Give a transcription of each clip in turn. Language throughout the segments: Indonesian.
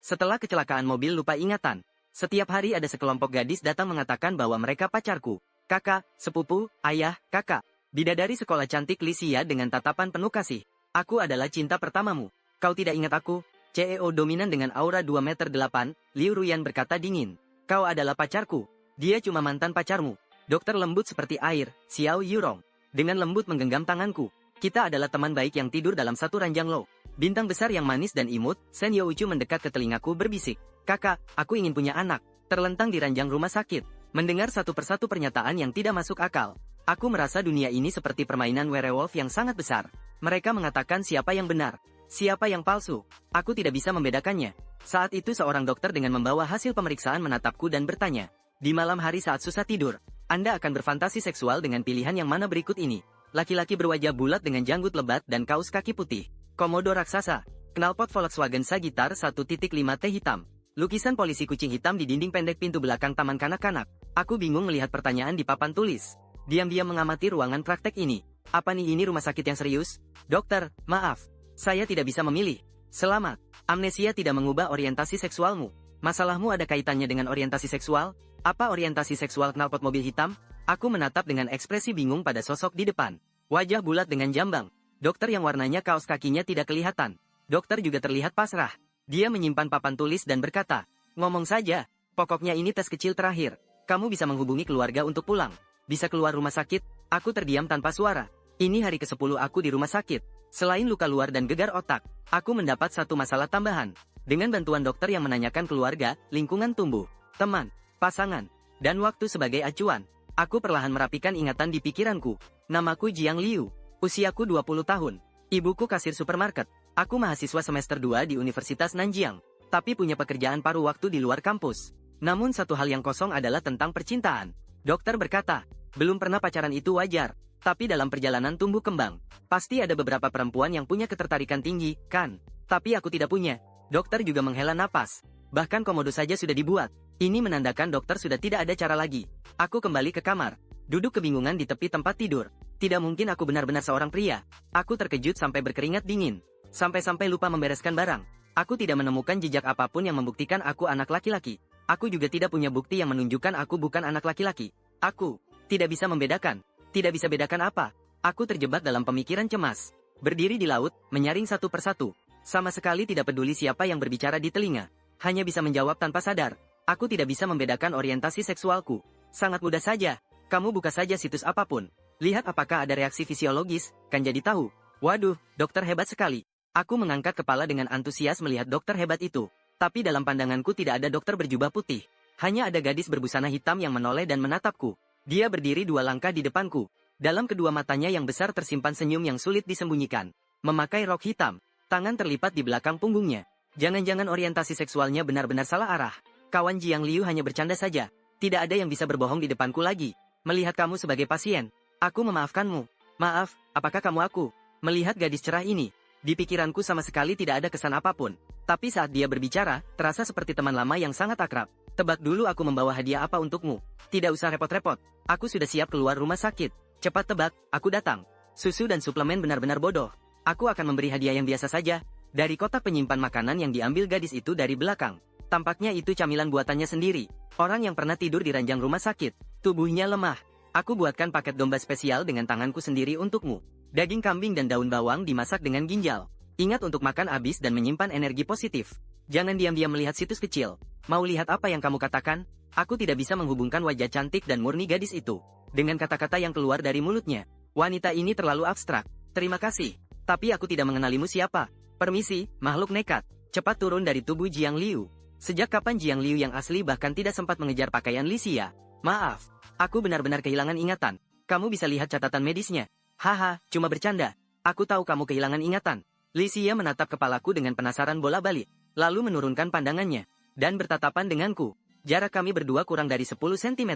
Setelah kecelakaan mobil lupa ingatan. Setiap hari ada sekelompok gadis datang mengatakan bahwa mereka pacarku. Kakak, sepupu, ayah, kakak. Bidadari sekolah cantik Lycia dengan tatapan penuh kasih. Aku adalah cinta pertamamu. Kau tidak ingat aku? CEO dominan dengan aura 2 meter 8, Liu Ruyan berkata dingin. Kau adalah pacarku. Dia cuma mantan pacarmu. Dokter lembut seperti air, Xiao Yurong. Dengan lembut menggenggam tanganku. Kita adalah teman baik yang tidur dalam satu ranjang lo. Bintang besar yang manis dan imut, Sen Youchu mendekat ke telingaku berbisik. Kakak, aku ingin punya anak. Terlentang di ranjang rumah sakit. Mendengar satu persatu pernyataan yang tidak masuk akal. Aku merasa dunia ini seperti permainan werewolf yang sangat besar. Mereka mengatakan siapa yang benar, siapa yang palsu. Aku tidak bisa membedakannya. Saat itu seorang dokter dengan membawa hasil pemeriksaan menatapku dan bertanya. Di malam hari saat susah tidur, Anda akan berfantasi seksual dengan pilihan yang mana berikut ini? Laki-laki berwajah bulat dengan janggut lebat dan kaos kaki putih. Komodo raksasa. Knalpot Volkswagen Sagitar 1.5T hitam. Lukisan polisi kucing hitam di dinding pendek pintu belakang taman kanak-kanak. Aku bingung melihat pertanyaan di papan tulis. Diam-diam mengamati ruangan praktek ini. Apa nih ini rumah sakit yang serius? Dokter, maaf. Saya tidak bisa memilih. Selamat. Amnesia tidak mengubah orientasi seksualmu. Masalahmu ada kaitannya dengan orientasi seksual? Apa orientasi seksual knalpot mobil hitam? Aku menatap dengan ekspresi bingung pada sosok di depan. Wajah bulat dengan jambang. Dokter yang warnanya kaos kakinya tidak kelihatan. Dokter juga terlihat pasrah. Dia menyimpan papan tulis dan berkata, ngomong saja. Pokoknya ini tes kecil terakhir. Kamu bisa menghubungi keluarga untuk pulang. Bisa keluar rumah sakit. Aku terdiam tanpa suara. Ini hari ke-10 aku di rumah sakit. Selain luka luar dan gegar otak, aku mendapat satu masalah tambahan. Dengan bantuan dokter yang menanyakan keluarga, lingkungan tumbuh, teman, pasangan, dan waktu sebagai acuan, aku perlahan merapikan ingatan di pikiranku. Namaku Jiang Liu. Usiaku 20 tahun. Ibuku kasir supermarket. Aku mahasiswa semester 2 di Universitas Nanjiang, tapi punya pekerjaan paruh waktu di luar kampus. Namun satu hal yang kosong adalah tentang percintaan. Dokter berkata, belum pernah pacaran itu wajar, tapi dalam perjalanan tumbuh kembang, pasti ada beberapa perempuan yang punya ketertarikan tinggi, kan? Tapi aku tidak punya. Dokter juga menghela napas. Bahkan komodo saja sudah dibuat. Ini menandakan dokter sudah tidak ada cara lagi. Aku kembali ke kamar. Duduk kebingungan di tepi tempat tidur. Tidak mungkin aku benar-benar seorang pria. Aku terkejut sampai berkeringat dingin. Sampai-sampai lupa membereskan barang. Aku tidak menemukan jejak apapun yang membuktikan aku anak laki-laki. Aku juga tidak punya bukti yang menunjukkan aku bukan anak laki-laki. Aku tidak bisa membedakan. Tidak bisa bedakan apa. Aku terjebak dalam pemikiran cemas. Berdiri di laut, menyaring satu persatu. Sama sekali tidak peduli siapa yang berbicara di telinga. Hanya bisa menjawab tanpa sadar. Aku tidak bisa membedakan orientasi seksualku. Sangat mudah saja. Kamu buka saja situs apapun. Lihat apakah ada reaksi fisiologis, kan jadi tahu. Waduh, dokter hebat sekali. Aku mengangkat kepala dengan antusias melihat dokter hebat itu. Tapi dalam pandanganku tidak ada dokter berjubah putih. Hanya ada gadis berbusana hitam yang menoleh dan menatapku. Dia berdiri 2 langkah di depanku. Dalam kedua matanya yang besar tersimpan senyum yang sulit disembunyikan. Memakai rok hitam. Tangan terlipat di belakang punggungnya. Jangan-jangan orientasi seksualnya benar-benar salah arah. Kawan Jiang Liu hanya bercanda saja. Tidak ada yang bisa berbohong di depanku lagi. Melihat kamu sebagai pasien, aku memaafkanmu. Maaf, apakah kamu aku? Melihat gadis cerah ini, di pikiranku sama sekali tidak ada kesan apapun. Tapi saat dia berbicara, terasa seperti teman lama yang sangat akrab. Tebak dulu aku membawa hadiah apa untukmu. Tidak usah repot-repot. Aku sudah siap keluar rumah sakit. Cepat tebak, aku datang. Susu dan suplemen benar-benar bodoh. Aku akan memberi hadiah yang biasa saja. Dari kotak penyimpan makanan yang diambil gadis itu dari belakang. Tampaknya itu camilan buatannya sendiri. Orang yang pernah tidur di ranjang rumah sakit. Tubuhnya lemah. Aku buatkan paket domba spesial dengan tanganku sendiri untukmu. Daging kambing dan daun bawang dimasak dengan ginjal. Ingat untuk makan habis dan menyimpan energi positif. Jangan diam-diam melihat situs kecil. Mau lihat apa yang kamu katakan? Aku tidak bisa menghubungkan wajah cantik dan murni gadis itu dengan kata-kata yang keluar dari mulutnya. Wanita ini terlalu abstrak. Terima kasih. Tapi aku tidak mengenalimu siapa. Permisi, makhluk nekat. Cepat turun dari tubuh Jiang Liu. Sejak kapan Jiang Liu yang asli bahkan tidak sempat mengejar pakaian Lycia? Maaf. Aku benar-benar kehilangan ingatan. Kamu bisa lihat catatan medisnya. Haha, cuma bercanda. Aku tahu kamu kehilangan ingatan. Lycia menatap kepalaku dengan penasaran bola-balik, lalu menurunkan pandangannya, dan bertatapan denganku. Jarak kami berdua kurang dari 10 cm.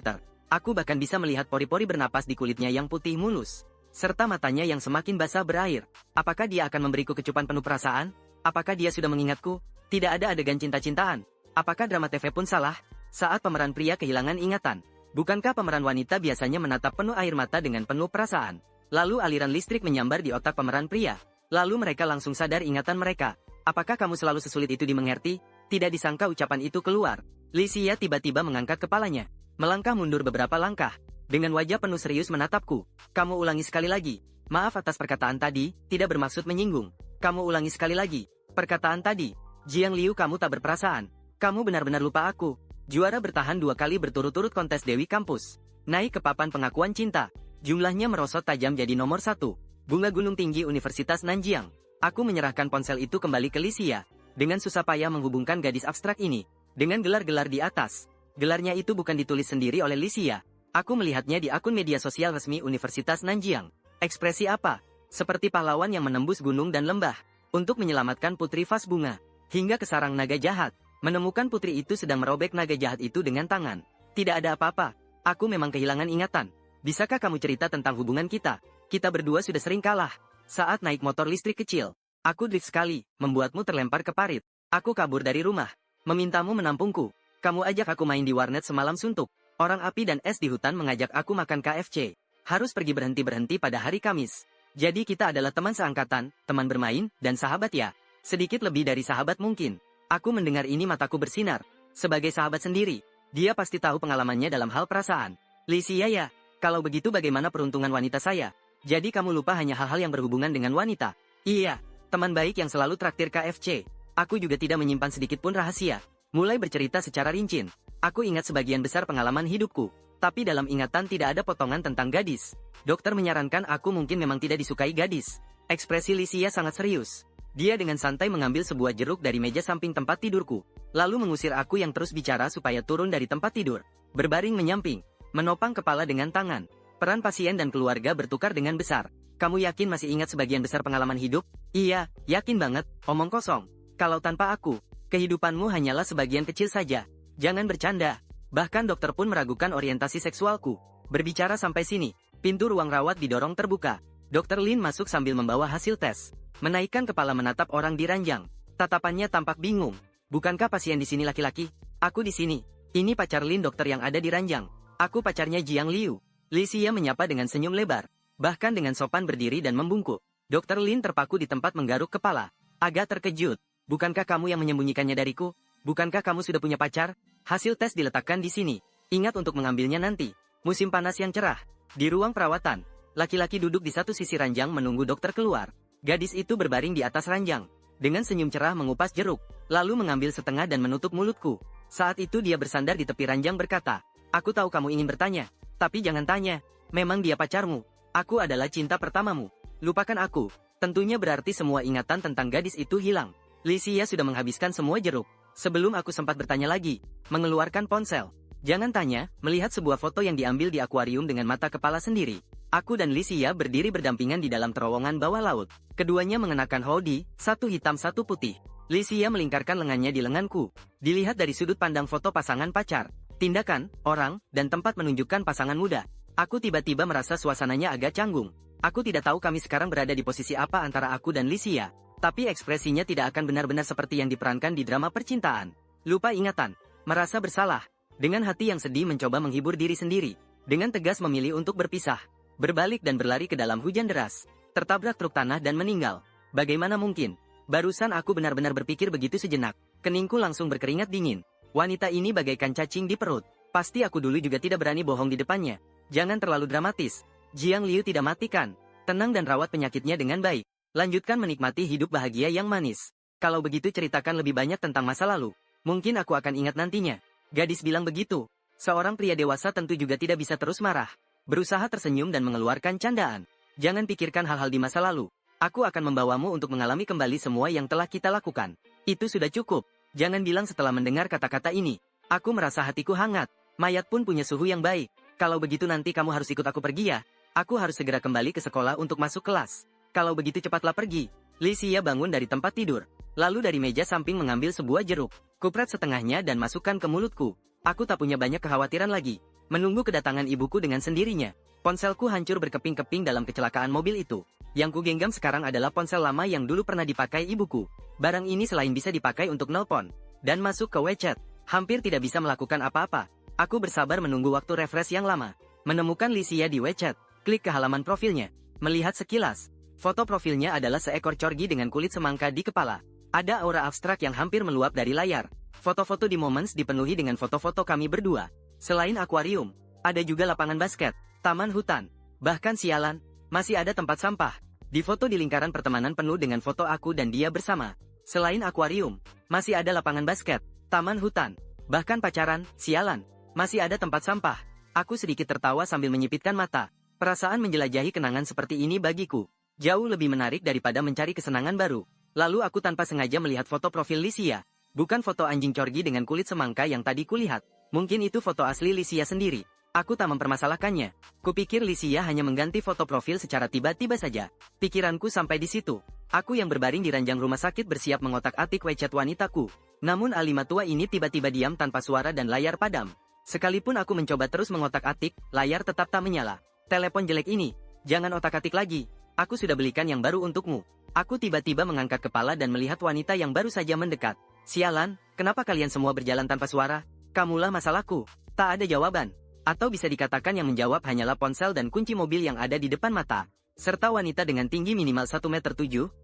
Aku bahkan bisa melihat pori-pori bernapas di kulitnya yang putih mulus, serta matanya yang semakin basah berair. Apakah dia akan memberiku kecupan penuh perasaan? Apakah dia sudah mengingatku? Tidak ada adegan cinta-cintaan. Apakah drama TV pun salah? Saat pemeran pria kehilangan ingatan, bukankah pemeran wanita biasanya menatap penuh air mata dengan penuh perasaan? Lalu aliran listrik menyambar di otak pemeran pria. Lalu mereka langsung sadar ingatan mereka. Apakah kamu selalu sesulit itu dimengerti? Tidak disangka ucapan itu keluar. Lisia tiba-tiba mengangkat kepalanya. Melangkah mundur beberapa langkah. Dengan wajah penuh serius menatapku. Kamu ulangi sekali lagi. Maaf atas perkataan tadi, tidak bermaksud menyinggung. Kamu ulangi sekali lagi. Perkataan tadi. Jiang Liu, kamu tak berperasaan. Kamu benar-benar lupa aku. Juara bertahan 2 kali berturut-turut kontes Dewi Kampus. Naik ke papan pengakuan cinta. Jumlahnya merosot tajam jadi nomor 1. Bunga Gunung Tinggi Universitas Nanjiang. Aku menyerahkan ponsel itu kembali ke Lisia. Dengan susah payah menghubungkan gadis abstrak ini. Dengan gelar-gelar di atas. Gelarnya itu bukan ditulis sendiri oleh Lisia. Aku melihatnya di akun media sosial resmi Universitas Nanjiang. Ekspresi apa? Seperti pahlawan yang menembus gunung dan lembah. Untuk menyelamatkan Putri Vas Bunga. Hingga ke sarang naga jahat. Menemukan putri itu sedang merobek naga jahat itu dengan tangan. Tidak ada apa-apa. Aku memang kehilangan ingatan. Bisakah kamu cerita tentang hubungan kita? Kita berdua sudah sering kalah. Saat naik motor listrik kecil. Aku drift sekali, membuatmu terlempar ke parit. Aku kabur dari rumah. Memintamu menampungku. Kamu ajak aku main di warnet semalam suntuk. Orang api dan es di hutan mengajak aku makan KFC. Harus pergi berhenti-berhenti pada hari Kamis. Jadi kita adalah teman seangkatan, teman bermain, dan sahabat ya. Sedikit lebih dari sahabat mungkin. Aku mendengar ini mataku bersinar. Sebagai sahabat sendiri, dia pasti tahu pengalamannya dalam hal perasaan. Lisia ya, kalau begitu bagaimana peruntungan wanita saya? Jadi kamu lupa hanya hal-hal yang berhubungan dengan wanita? Iya, teman baik yang selalu traktir KFC. Aku juga tidak menyimpan sedikit pun rahasia. Mulai bercerita secara rinci. Aku ingat sebagian besar pengalaman hidupku. Tapi dalam ingatan tidak ada potongan tentang gadis. Dokter menyarankan aku mungkin memang tidak disukai gadis. Ekspresi Lisia sangat serius. Dia dengan santai mengambil sebuah jeruk dari meja samping tempat tidurku. Lalu mengusir aku yang terus bicara supaya turun dari tempat tidur. Berbaring menyamping. Menopang kepala dengan tangan. Peran pasien dan keluarga bertukar dengan besar. Kamu yakin masih ingat sebagian besar pengalaman hidup? Iya, yakin banget. Omong kosong. Kalau tanpa aku, kehidupanmu hanyalah sebagian kecil saja. Jangan bercanda. Bahkan dokter pun meragukan orientasi seksualku. Berbicara sampai sini, pintu ruang rawat didorong terbuka. Dr. Lin masuk sambil membawa hasil tes. Menaikkan kepala menatap orang di ranjang. Tatapannya tampak bingung. Bukankah pasien di sini laki-laki? Aku di sini. Ini pacar Lin, dokter yang ada di ranjang. Aku pacarnya Jiang Liu. Lisia menyapa dengan senyum lebar. Bahkan dengan sopan berdiri dan membungkuk. Dr. Lin terpaku di tempat menggaruk kepala. Agak terkejut. Bukankah kamu yang menyembunyikannya dariku? Bukankah kamu sudah punya pacar? Hasil tes diletakkan di sini. Ingat untuk mengambilnya nanti. Musim panas yang cerah. Di ruang perawatan. Laki-laki duduk di satu sisi ranjang menunggu dokter keluar. Gadis itu berbaring di atas ranjang. Dengan senyum cerah mengupas jeruk. Lalu mengambil setengah dan menutup mulutku. Saat itu dia bersandar di tepi ranjang berkata, "Aku tahu kamu ingin bertanya. Tapi jangan tanya. Memang dia pacarmu. Aku adalah cinta pertamamu. Lupakan aku." Tentunya berarti semua ingatan tentang gadis itu hilang. Lisia sudah menghabiskan semua jeruk. Sebelum aku sempat bertanya lagi, mengeluarkan ponsel. Jangan tanya, melihat sebuah foto yang diambil di akuarium dengan mata kepala sendiri. Aku dan Lisia berdiri berdampingan di dalam terowongan bawah laut. Keduanya mengenakan hoodie, satu hitam satu putih. Lisia melingkarkan lengannya di lenganku. Dilihat dari sudut pandang foto pasangan pacar. Tindakan, orang, dan tempat menunjukkan pasangan muda. Aku tiba-tiba merasa suasananya agak canggung. Aku tidak tahu kami sekarang berada di posisi apa antara aku dan Lisia. Tapi ekspresinya tidak akan benar-benar seperti yang diperankan di drama percintaan. Lupa ingatan. Merasa bersalah. Dengan hati yang sedih mencoba menghibur diri sendiri. Dengan tegas memilih untuk berpisah. Berbalik dan berlari ke dalam hujan deras. Tertabrak truk tanah dan meninggal. Bagaimana mungkin? Barusan aku benar-benar berpikir begitu sejenak. Keningku langsung berkeringat dingin. Wanita ini bagaikan cacing di perut. Pasti aku dulu juga tidak berani bohong di depannya. Jangan terlalu dramatis. Jiang Liu tidak matikan. Tenang dan rawat penyakitnya dengan baik. Lanjutkan menikmati hidup bahagia yang manis. Kalau begitu ceritakan lebih banyak tentang masa lalu. Mungkin aku akan ingat nantinya. Gadis bilang begitu. Seorang pria dewasa tentu juga tidak bisa terus marah. Berusaha tersenyum dan mengeluarkan candaan. Jangan pikirkan hal-hal di masa lalu. Aku akan membawamu untuk mengalami kembali semua yang telah kita lakukan. Itu sudah cukup. Jangan bilang setelah mendengar kata-kata ini. Aku merasa hatiku hangat. Mayat pun punya suhu yang baik. Kalau begitu nanti kamu harus ikut aku pergi ya. Aku harus segera kembali ke sekolah untuk masuk kelas. Kalau begitu cepatlah pergi. Lisia bangun dari tempat tidur. Lalu dari meja samping mengambil sebuah jeruk. Kupret setengahnya dan masukkan ke mulutku. Aku tak punya banyak kekhawatiran lagi. Menunggu kedatangan ibuku dengan sendirinya. Ponselku hancur berkeping-keping dalam kecelakaan mobil itu. Yang kugenggam sekarang adalah ponsel lama yang dulu pernah dipakai ibuku. Barang ini selain bisa dipakai untuk nelpon dan masuk ke WeChat, hampir tidak bisa melakukan apa-apa. Aku bersabar menunggu waktu refresh yang lama. Menemukan Lisia di WeChat. Klik ke halaman profilnya. Melihat sekilas. Foto profilnya adalah seekor corgi dengan kulit semangka di kepala. Ada aura abstrak yang hampir meluap dari layar. Foto-foto di Moments dipenuhi dengan foto-foto kami berdua. Selain akuarium, ada juga lapangan basket, taman hutan, bahkan sialan, masih ada tempat sampah. Di foto di lingkaran pertemanan penuh dengan foto aku dan dia bersama. Selain akuarium, masih ada lapangan basket, taman hutan, bahkan pacaran, sialan, masih ada tempat sampah. Aku sedikit tertawa sambil menyipitkan mata. Perasaan menjelajahi kenangan seperti ini bagiku jauh lebih menarik daripada mencari kesenangan baru. Lalu aku tanpa sengaja melihat foto profil Lisia. Bukan foto anjing corgi dengan kulit semangka yang tadi kulihat. Mungkin itu foto asli Lisia sendiri. Aku tak mempermasalahkannya. Kupikir Lisia hanya mengganti foto profil secara tiba-tiba saja. Pikiranku sampai di situ. Aku yang berbaring di ranjang rumah sakit bersiap mengotak-atik WeChat wanitaku. Namun Alima tua ini tiba-tiba diam tanpa suara dan layar padam. Sekalipun aku mencoba terus mengotak-atik, layar tetap tak menyala. Telepon jelek ini, jangan otak-atik lagi. Aku sudah belikan yang baru untukmu. Aku tiba-tiba mengangkat kepala dan melihat wanita yang baru saja mendekat. Sialan, kenapa kalian semua berjalan tanpa suara? Kamulah masalahku. Tak ada jawaban. Atau bisa dikatakan yang menjawab hanyalah ponsel dan kunci mobil yang ada di depan mata. Serta wanita dengan tinggi minimal 1,7 meter,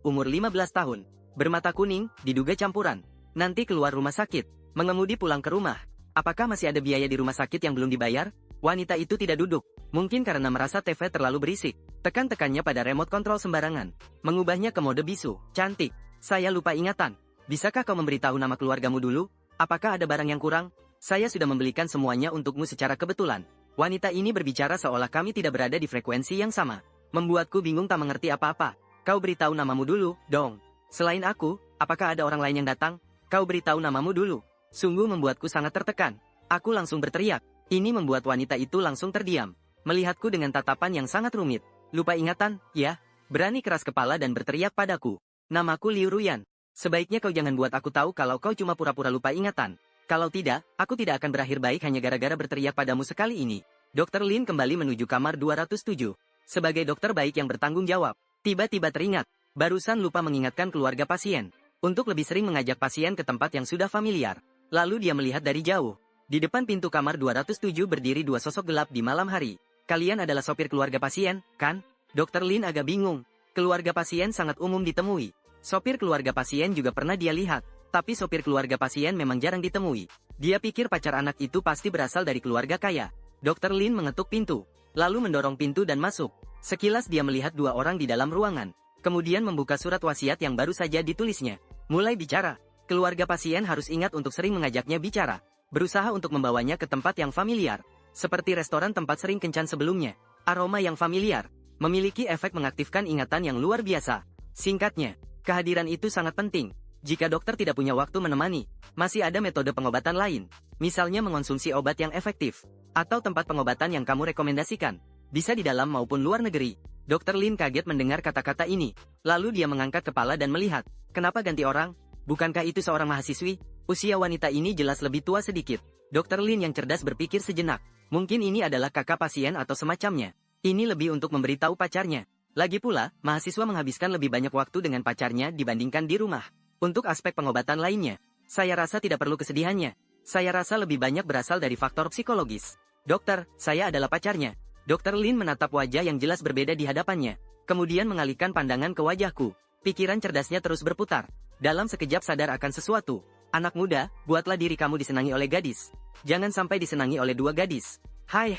umur 15 tahun. Bermata kuning, diduga campuran. Nanti keluar rumah sakit, mengemudi pulang ke rumah. Apakah masih ada biaya di rumah sakit yang belum dibayar? Wanita itu tidak duduk. Mungkin karena merasa TV terlalu berisik. Tekan-tekannya pada remote control sembarangan. Mengubahnya ke mode bisu. Cantik. Saya lupa ingatan. Bisakah kau memberitahu nama keluargamu dulu? Apakah ada barang yang kurang? Saya sudah membelikan semuanya untukmu secara kebetulan. Wanita ini berbicara seolah kami tidak berada di frekuensi yang sama. Membuatku bingung tak mengerti apa-apa. Kau beritahu namamu dulu, dong. Selain aku, apakah ada orang lain yang datang? Kau beritahu namamu dulu. Sungguh membuatku sangat tertekan. Aku langsung berteriak. Ini membuat wanita itu langsung terdiam. Melihatku dengan tatapan yang sangat rumit. Lupa ingatan, ya? Berani keras kepala dan berteriak padaku. Namaku Liu Ruyan. Sebaiknya kau jangan buat aku tahu kalau kau cuma pura-pura lupa ingatan. Kalau tidak, aku tidak akan berakhir baik hanya gara-gara berteriak padamu sekali ini. Dr. Lin kembali menuju kamar 207. Sebagai dokter baik yang bertanggung jawab, tiba-tiba teringat. Barusan lupa mengingatkan keluarga pasien. Untuk lebih sering mengajak pasien ke tempat yang sudah familiar. Lalu dia melihat dari jauh. Di depan pintu kamar 207 berdiri dua sosok gelap di malam hari. Kalian adalah sopir keluarga pasien, kan? Dr. Lin agak bingung. Keluarga pasien sangat umum ditemui. Sopir keluarga pasien juga pernah dia lihat. Tapi sopir keluarga pasien memang jarang ditemui. Dia pikir pacar anak itu pasti berasal dari keluarga kaya. Dr. Lin mengetuk pintu. Lalu mendorong pintu dan masuk. Sekilas dia melihat dua orang di dalam ruangan. Kemudian membuka surat wasiat yang baru saja ditulisnya. Mulai bicara. Keluarga pasien harus ingat untuk sering mengajaknya bicara. Berusaha untuk membawanya ke tempat yang familiar. Seperti restoran tempat sering kencan sebelumnya. Aroma yang familiar. Memiliki efek mengaktifkan ingatan yang luar biasa. Singkatnya, kehadiran itu sangat penting. Jika dokter tidak punya waktu menemani, masih ada metode pengobatan lain. Misalnya mengonsumsi obat yang efektif. Atau tempat pengobatan yang kamu rekomendasikan. Bisa di dalam maupun luar negeri. Dr. Lin kaget mendengar kata-kata ini. Lalu dia mengangkat kepala dan melihat. Kenapa ganti orang? Bukankah itu seorang mahasiswi? Usia wanita ini jelas lebih tua sedikit. Dr. Lin yang cerdas berpikir sejenak. Mungkin ini adalah kakak pasien atau semacamnya. Ini lebih untuk memberitahu pacarnya. Lagi pula, mahasiswa menghabiskan lebih banyak waktu dengan pacarnya dibandingkan di rumah. Untuk aspek pengobatan lainnya, saya rasa tidak perlu kesedihannya. Saya rasa lebih banyak berasal dari faktor psikologis. Dokter, saya adalah pacarnya. Dr. Lin menatap wajah yang jelas berbeda di hadapannya. Kemudian mengalihkan pandangan ke wajahku. Pikiran cerdasnya terus berputar. Dalam sekejap sadar akan sesuatu. Anak muda, buatlah diri kamu disenangi oleh gadis. Jangan sampai disenangi oleh dua gadis. Hai.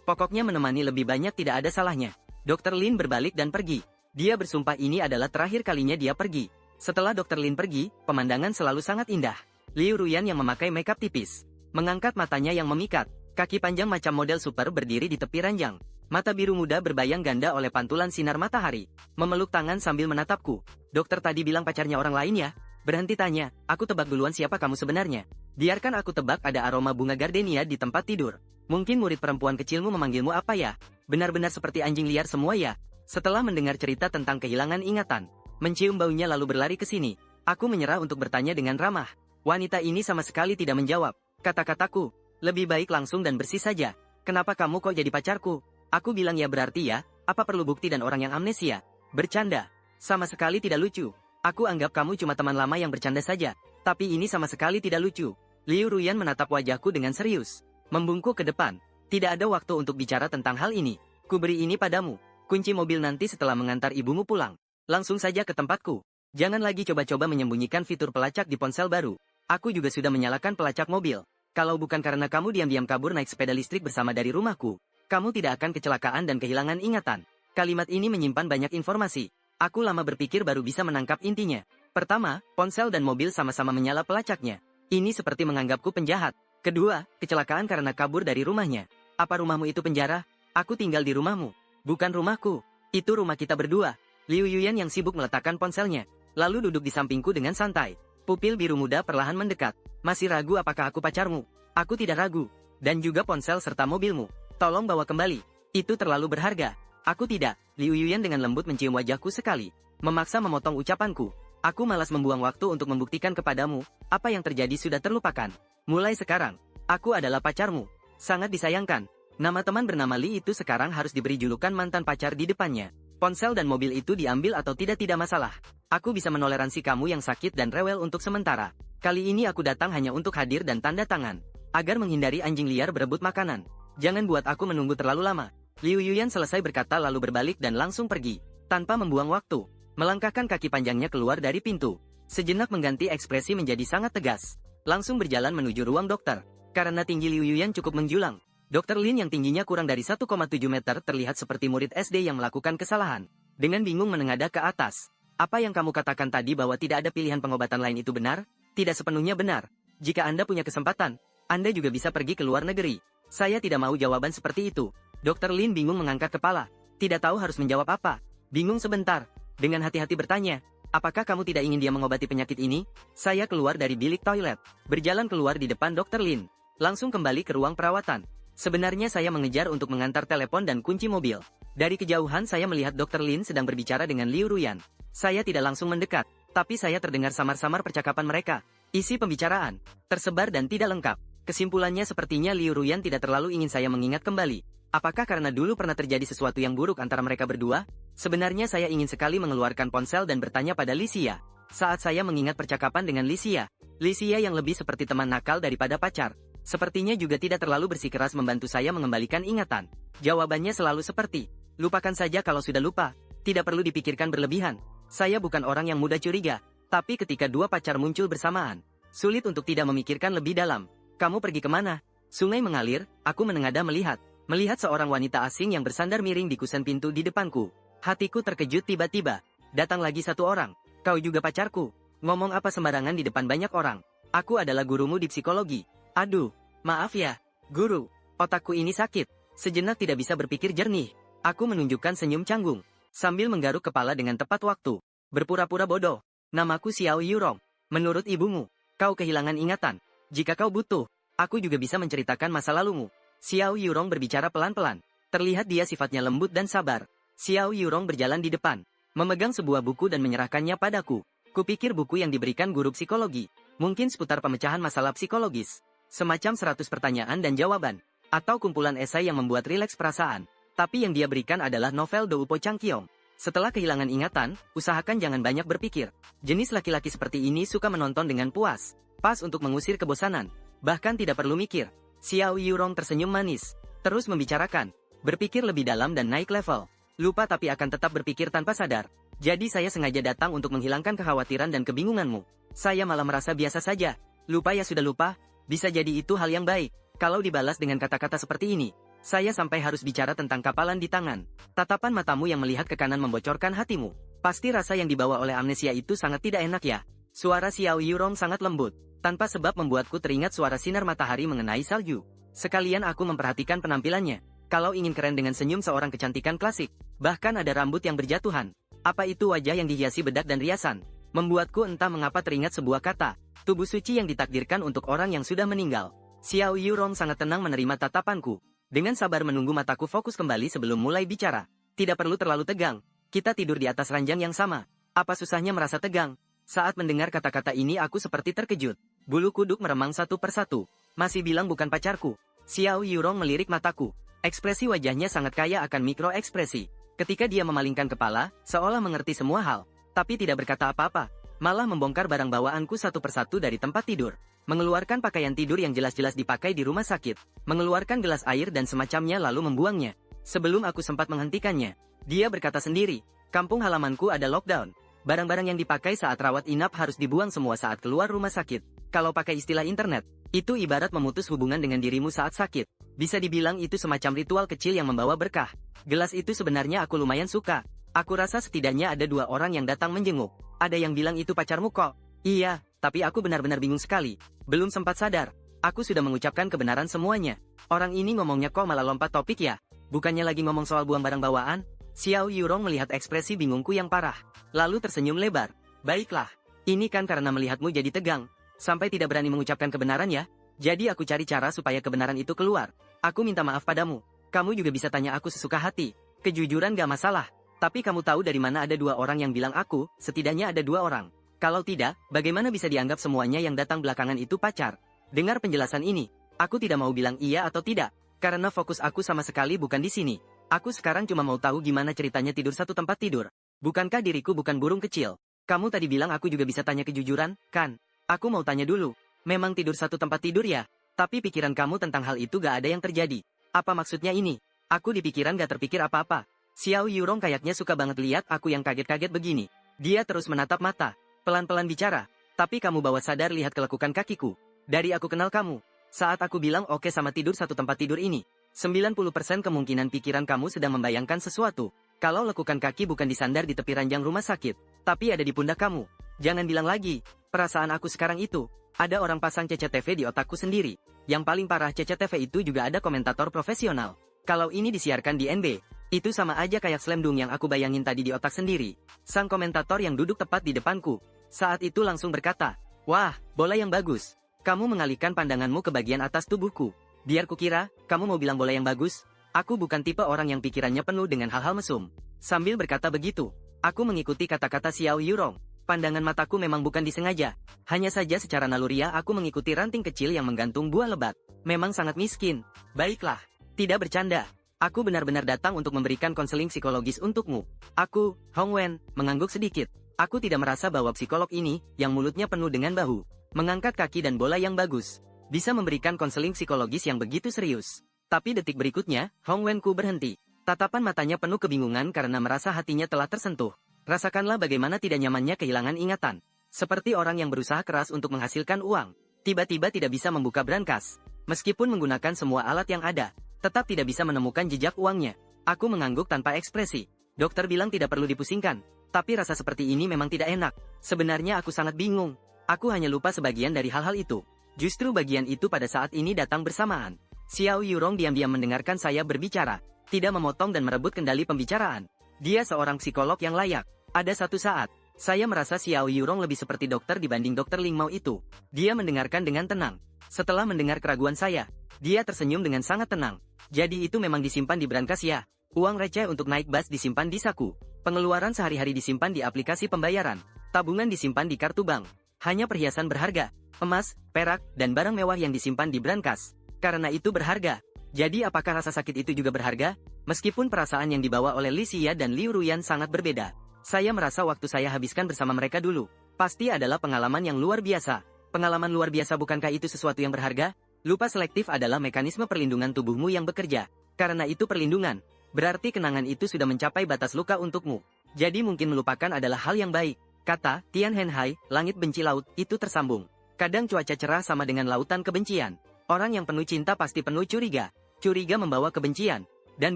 Pokoknya menemani lebih banyak tidak ada salahnya. Dr. Lin berbalik dan pergi. Dia bersumpah ini adalah terakhir kalinya dia pergi. Setelah Dr. Lin pergi, pemandangan selalu sangat indah. Liu Ruyan yang memakai makeup tipis. Mengangkat matanya yang memikat. Kaki panjang macam model super berdiri di tepi ranjang. Mata biru muda berbayang ganda oleh pantulan sinar matahari. Memeluk tangan sambil menatapku. Dokter tadi bilang pacarnya orang lain ya? Berhenti tanya, aku tebak duluan siapa kamu sebenarnya. Biarkan aku tebak ada aroma bunga gardenia di tempat tidur. Mungkin murid perempuan kecilmu memanggilmu apa ya? Benar-benar seperti anjing liar semua ya? Setelah mendengar cerita tentang kehilangan ingatan, mencium baunya lalu berlari ke sini. Aku menyerah untuk bertanya dengan ramah. Wanita ini sama sekali tidak menjawab. Kata-kataku, lebih baik langsung dan bersih saja. Kenapa kamu kok jadi pacarku? Aku bilang ya berarti ya, apa perlu bukti dan orang yang amnesia? Bercanda. Sama sekali tidak lucu. Aku anggap kamu cuma teman lama yang bercanda saja. Tapi ini sama sekali tidak lucu. Liu Ruyan menatap wajahku dengan serius. Membungkuk ke depan. Tidak ada waktu untuk bicara tentang hal ini. Kuberi ini padamu. Kunci mobil nanti setelah mengantar ibumu pulang. Langsung saja ke tempatku. Jangan lagi coba-coba menyembunyikan fitur pelacak di ponsel baru. Aku juga sudah menyalakan pelacak mobil. Kalau bukan karena kamu diam-diam kabur naik sepeda listrik bersama dari rumahku, kamu tidak akan kecelakaan dan kehilangan ingatan. Kalimat ini menyimpan banyak informasi. Aku lama berpikir baru bisa menangkap intinya. Pertama, ponsel dan mobil sama-sama menyala pelacaknya. Ini seperti menganggapku penjahat. Kedua, kecelakaan karena kabur dari rumahnya. Apa rumahmu itu penjara? Aku tinggal di rumahmu. Bukan rumahku. Itu rumah kita berdua. Liu Yuyan yang sibuk meletakkan ponselnya, lalu duduk di sampingku dengan santai. Pupil biru muda perlahan mendekat. Masih ragu apakah aku pacarmu? Aku tidak ragu. Dan juga ponsel serta mobilmu. Tolong bawa kembali. Itu terlalu berharga. Aku tidak. Liu Yuyan dengan lembut mencium wajahku sekali. Memaksa memotong ucapanku. Aku malas membuang waktu untuk membuktikan kepadamu, apa yang terjadi sudah terlupakan. Mulai sekarang, aku adalah pacarmu. Sangat disayangkan. Nama teman bernama Li itu sekarang harus diberi julukan mantan pacar di depannya. Ponsel dan mobil itu diambil atau tidak masalah. Aku bisa menoleransi kamu yang sakit dan rewel untuk sementara. Kali ini aku datang hanya untuk hadir dan tanda tangan. Agar menghindari anjing liar berebut makanan. Jangan buat aku menunggu terlalu lama. Liu Yuyan selesai berkata lalu berbalik dan langsung pergi. Tanpa membuang waktu. Melangkahkan kaki panjangnya keluar dari pintu. Sejenak mengganti ekspresi menjadi sangat tegas. Langsung berjalan menuju ruang dokter. Karena tinggi Liu Yuyan cukup menjulang. Dr. Lin yang tingginya kurang dari 1,7 meter terlihat seperti murid SD yang melakukan kesalahan. Dengan bingung menengadah ke atas. Apa yang kamu katakan tadi bahwa tidak ada pilihan pengobatan lain itu benar? Tidak sepenuhnya benar. Jika Anda punya kesempatan, Anda juga bisa pergi ke luar negeri. Saya tidak mau jawaban seperti itu. Dr. Lin bingung mengangkat kepala. Tidak tahu harus menjawab apa. Bingung sebentar. Dengan hati-hati bertanya, apakah kamu tidak ingin dia mengobati penyakit ini? Saya keluar dari bilik toilet. Berjalan keluar di depan Dr. Lin. Langsung kembali ke ruang perawatan. Sebenarnya saya mengejar untuk mengantar telepon dan kunci mobil. Dari kejauhan saya melihat Dr. Lin sedang berbicara dengan Liu Ruyan. Saya tidak langsung mendekat, tapi saya terdengar samar-samar percakapan mereka. Isi pembicaraan tersebar dan tidak lengkap. Kesimpulannya sepertinya Liu Ruyan tidak terlalu ingin saya mengingat kembali. Apakah karena dulu pernah terjadi sesuatu yang buruk antara mereka berdua? Sebenarnya saya ingin sekali mengeluarkan ponsel dan bertanya pada Li Xia. Saat saya mengingat percakapan dengan Li Xia yang lebih seperti teman nakal daripada pacar. Sepertinya juga tidak terlalu bersikeras membantu saya mengembalikan ingatan. Jawabannya selalu seperti, lupakan saja kalau sudah lupa. Tidak perlu dipikirkan berlebihan. Saya bukan orang yang mudah curiga. Tapi ketika dua pacar muncul bersamaan, sulit untuk tidak memikirkan lebih dalam. Kamu pergi kemana? Sungai mengalir, aku menengadah melihat. Melihat seorang wanita asing yang bersandar miring di kusen pintu di depanku. Hatiku terkejut tiba-tiba. Datang lagi satu orang. Kau juga pacarku. Ngomong apa sembarangan di depan banyak orang. Aku adalah gurumu di psikologi. Aduh, maaf ya, guru. Otakku ini sakit. Sejenak tidak bisa berpikir jernih. Aku menunjukkan senyum canggung. Sambil menggaruk kepala dengan tepat waktu. Berpura-pura bodoh. Namaku Xiao Yurong. Menurut ibumu, kau kehilangan ingatan. Jika kau butuh, aku juga bisa menceritakan masa lalumu. Xiao Yurong berbicara pelan-pelan. Terlihat dia sifatnya lembut dan sabar. Xiao Yurong berjalan di depan, memegang sebuah buku dan menyerahkannya padaku. Kupikir buku yang diberikan guru psikologi, mungkin seputar pemecahan masalah psikologis. Semacam 100 pertanyaan dan jawaban, atau kumpulan esai yang membuat rileks perasaan. Tapi yang dia berikan adalah novel Do Upo Changkyong. Setelah kehilangan ingatan, usahakan jangan banyak berpikir. Jenis laki-laki seperti ini suka menonton dengan puas. Pas untuk mengusir kebosanan. Bahkan tidak perlu mikir. Xiao Yurong tersenyum manis. Terus membicarakan. Berpikir lebih dalam dan naik level. Lupa tapi akan tetap berpikir tanpa sadar. Jadi saya sengaja datang untuk menghilangkan kekhawatiran dan kebingunganmu. Saya malah merasa biasa saja. Lupa ya sudah lupa. Bisa jadi itu hal yang baik. Kalau dibalas dengan kata-kata seperti ini. Saya sampai harus bicara tentang kapalan di tangan. Tatapan matamu yang melihat ke kanan membocorkan hatimu. Pasti rasa yang dibawa oleh amnesia itu sangat tidak enak ya. Suara Xiao Yurong sangat lembut. Tanpa sebab membuatku teringat suara sinar matahari mengenai salju. Sekalian aku memperhatikan penampilannya. Kalau ingin keren dengan senyum seorang kecantikan klasik. Bahkan ada rambut yang berjatuhan. Apa itu wajah yang dihiasi bedak dan riasan? Membuatku entah mengapa teringat sebuah kata. Tubuh suci yang ditakdirkan untuk orang yang sudah meninggal. Xiao Yurong sangat tenang menerima tatapanku. Dengan sabar menunggu mataku fokus kembali sebelum mulai bicara. Tidak perlu terlalu tegang. Kita tidur di atas ranjang yang sama. Apa susahnya merasa tegang? Saat mendengar kata-kata ini aku seperti terkejut. Bulu kuduk meremang satu persatu. Masih bilang bukan pacarku. Xiao Yurong melirik mataku. Ekspresi wajahnya sangat kaya akan mikroekspresi. Ketika dia memalingkan kepala, seolah mengerti semua hal. Tapi tidak berkata apa-apa. Malah membongkar barang bawaanku satu persatu dari tempat tidur. Mengeluarkan pakaian tidur yang jelas-jelas dipakai di rumah sakit. Mengeluarkan gelas air dan semacamnya lalu membuangnya. Sebelum aku sempat menghentikannya, dia berkata sendiri, kampung halamanku ada lockdown. Barang-barang yang dipakai saat rawat inap harus dibuang semua saat keluar rumah sakit. Kalau pakai istilah internet, itu ibarat memutus hubungan dengan dirimu saat sakit. Bisa dibilang itu semacam ritual kecil yang membawa berkah. Gelas itu sebenarnya aku lumayan suka. Aku rasa setidaknya ada 2 orang yang datang menjenguk. Ada yang bilang itu pacarmu kok. Iya, tapi aku benar-benar bingung sekali. Belum sempat sadar. Aku sudah mengucapkan kebenaran semuanya. Orang ini ngomongnya kok malah lompat topik ya? Bukannya lagi ngomong soal buang barang bawaan? Xiao Yurong melihat ekspresi bingungku yang parah. Lalu tersenyum lebar. Baiklah. Ini kan karena melihatmu jadi tegang. Sampai tidak berani mengucapkan kebenaran ya? Jadi aku cari cara supaya kebenaran itu keluar. Aku minta maaf padamu. Kamu juga bisa tanya aku sesuka hati. Kejujuran gak masalah. Tapi kamu tahu dari mana ada 2 orang yang bilang aku, setidaknya ada 2 orang. Kalau tidak, bagaimana bisa dianggap semuanya yang datang belakangan itu pacar? Dengar penjelasan ini. Aku tidak mau bilang iya atau tidak. Karena fokus aku sama sekali bukan di sini. Aku sekarang cuma mau tahu gimana ceritanya tidur satu tempat tidur. Bukankah diriku bukan burung kecil? Kamu tadi bilang aku juga bisa tanya kejujuran, kan? Aku mau tanya dulu. Memang tidur satu tempat tidur ya? Tapi pikiran kamu tentang hal itu gak ada yang terjadi. Apa maksudnya ini? Aku di pikiran gak terpikir apa-apa. Xiao Yurong kayaknya suka banget lihat aku yang kaget-kaget begini. Dia terus menatap mata. Pelan-pelan bicara. Tapi kamu bawa sadar lihat kelekukan kakiku. Dari aku kenal kamu. Saat aku bilang oke sama tidur satu tempat tidur ini. 90% kemungkinan pikiran kamu sedang membayangkan sesuatu. Kalau lekukan kaki bukan disandar di tepi ranjang rumah sakit, tapi ada di pundak kamu. Jangan bilang lagi, perasaan aku sekarang itu, ada orang pasang CCTV di otakku sendiri. Yang paling parah CCTV itu juga ada komentator profesional. Kalau ini disiarkan di NB, itu sama aja kayak Slam Dunk yang aku bayangin tadi di otak sendiri. Sang komentator yang duduk tepat di depanku, saat itu langsung berkata, "Wah, bola yang bagus. Kamu mengalihkan pandanganmu ke bagian atas tubuhku. Biar kukira, kamu mau bilang bola yang bagus? Aku bukan tipe orang yang pikirannya penuh dengan hal-hal mesum." Sambil berkata begitu, aku mengikuti kata-kata Xiao Yurong. Pandangan mataku memang bukan disengaja. Hanya saja secara naluriah aku mengikuti ranting kecil yang menggantung buah lebat. Memang sangat miskin. Baiklah, tidak bercanda. Aku benar-benar datang untuk memberikan konseling psikologis untukmu. Aku, Hong Wen, mengangguk sedikit. Aku tidak merasa bahwa psikolog ini, yang mulutnya penuh dengan bahu, mengangkat kaki dan bola yang bagus, bisa memberikan konseling psikologis yang begitu serius. Tapi detik berikutnya, Hong Wenku berhenti. Tatapan matanya penuh kebingungan karena merasa hatinya telah tersentuh. Rasakanlah bagaimana tidak nyamannya kehilangan ingatan. Seperti orang yang berusaha keras untuk menghasilkan uang. Tiba-tiba tidak bisa membuka brankas. Meskipun menggunakan semua alat yang ada, tetap tidak bisa menemukan jejak uangnya. Aku mengangguk tanpa ekspresi. Dokter bilang tidak perlu dipusingkan. Tapi rasa seperti ini memang tidak enak. Sebenarnya aku sangat bingung. Aku hanya lupa sebagian dari hal-hal itu. Justru bagian itu pada saat ini datang bersamaan. Xiao Yurong diam-diam mendengarkan saya berbicara, tidak memotong dan merebut kendali pembicaraan. Dia seorang psikolog yang layak. Ada satu saat, saya merasa Xiao Yurong lebih seperti dokter dibanding dokter Ling Mao itu. Dia mendengarkan dengan tenang. Setelah mendengar keraguan saya, dia tersenyum dengan sangat tenang. Jadi itu memang disimpan di brankas ya? Uang receh untuk naik bus disimpan di saku. Pengeluaran sehari-hari disimpan di aplikasi pembayaran. Tabungan disimpan di kartu bank. Hanya perhiasan berharga, emas, perak, dan barang mewah yang disimpan di brankas. Karena itu berharga. Jadi apakah rasa sakit itu juga berharga? Meskipun perasaan yang dibawa oleh Li Xia dan Liu Ruyan sangat berbeda, saya merasa waktu saya habiskan bersama mereka dulu pasti adalah pengalaman yang luar biasa. Pengalaman luar biasa, bukankah itu sesuatu yang berharga? Lupa selektif adalah mekanisme perlindungan tubuhmu yang bekerja. Karena itu perlindungan, berarti kenangan itu sudah mencapai batas luka untukmu. Jadi mungkin melupakan adalah hal yang baik. Kata Tian Hen Hai, langit benci laut, itu tersambung. Kadang cuaca cerah sama dengan lautan kebencian. Orang yang penuh cinta pasti penuh curiga. Curiga membawa kebencian. Dan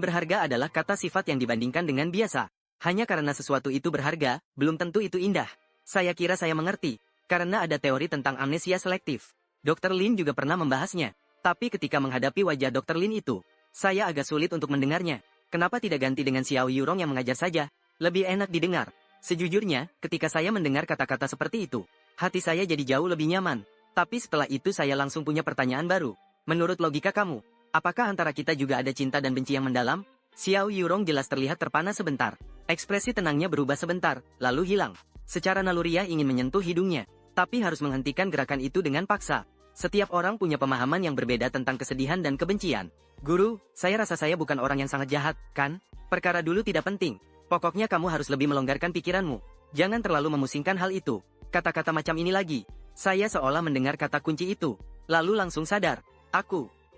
berharga adalah kata sifat yang dibandingkan dengan biasa. Hanya karena sesuatu itu berharga, belum tentu itu indah. Saya kira saya mengerti. Karena ada teori tentang amnesia selektif. Dr. Lin juga pernah membahasnya. Tapi ketika menghadapi wajah Dr. Lin itu, saya agak sulit untuk mendengarnya. Kenapa tidak ganti dengan Xiao Yurong yang mengajar saja? Lebih enak didengar. Sejujurnya, ketika saya mendengar kata-kata seperti itu, hati saya jadi jauh lebih nyaman. Tapi setelah itu saya langsung punya pertanyaan baru. Menurut logika kamu, apakah antara kita juga ada cinta dan benci yang mendalam? Xiao Yurong jelas terlihat terpana sebentar. Ekspresi tenangnya berubah sebentar, lalu hilang. Secara naluriah ingin menyentuh hidungnya, tapi harus menghentikan gerakan itu dengan paksa. Setiap orang punya pemahaman yang berbeda tentang kesedihan dan kebencian. Guru, saya rasa saya bukan orang yang sangat jahat, kan? Perkara dulu tidak penting. Pokoknya kamu harus lebih melonggarkan pikiranmu. Jangan terlalu memusingkan hal itu. Kata-kata macam ini lagi. Saya seolah mendengar kata kunci itu. Lalu langsung sadar.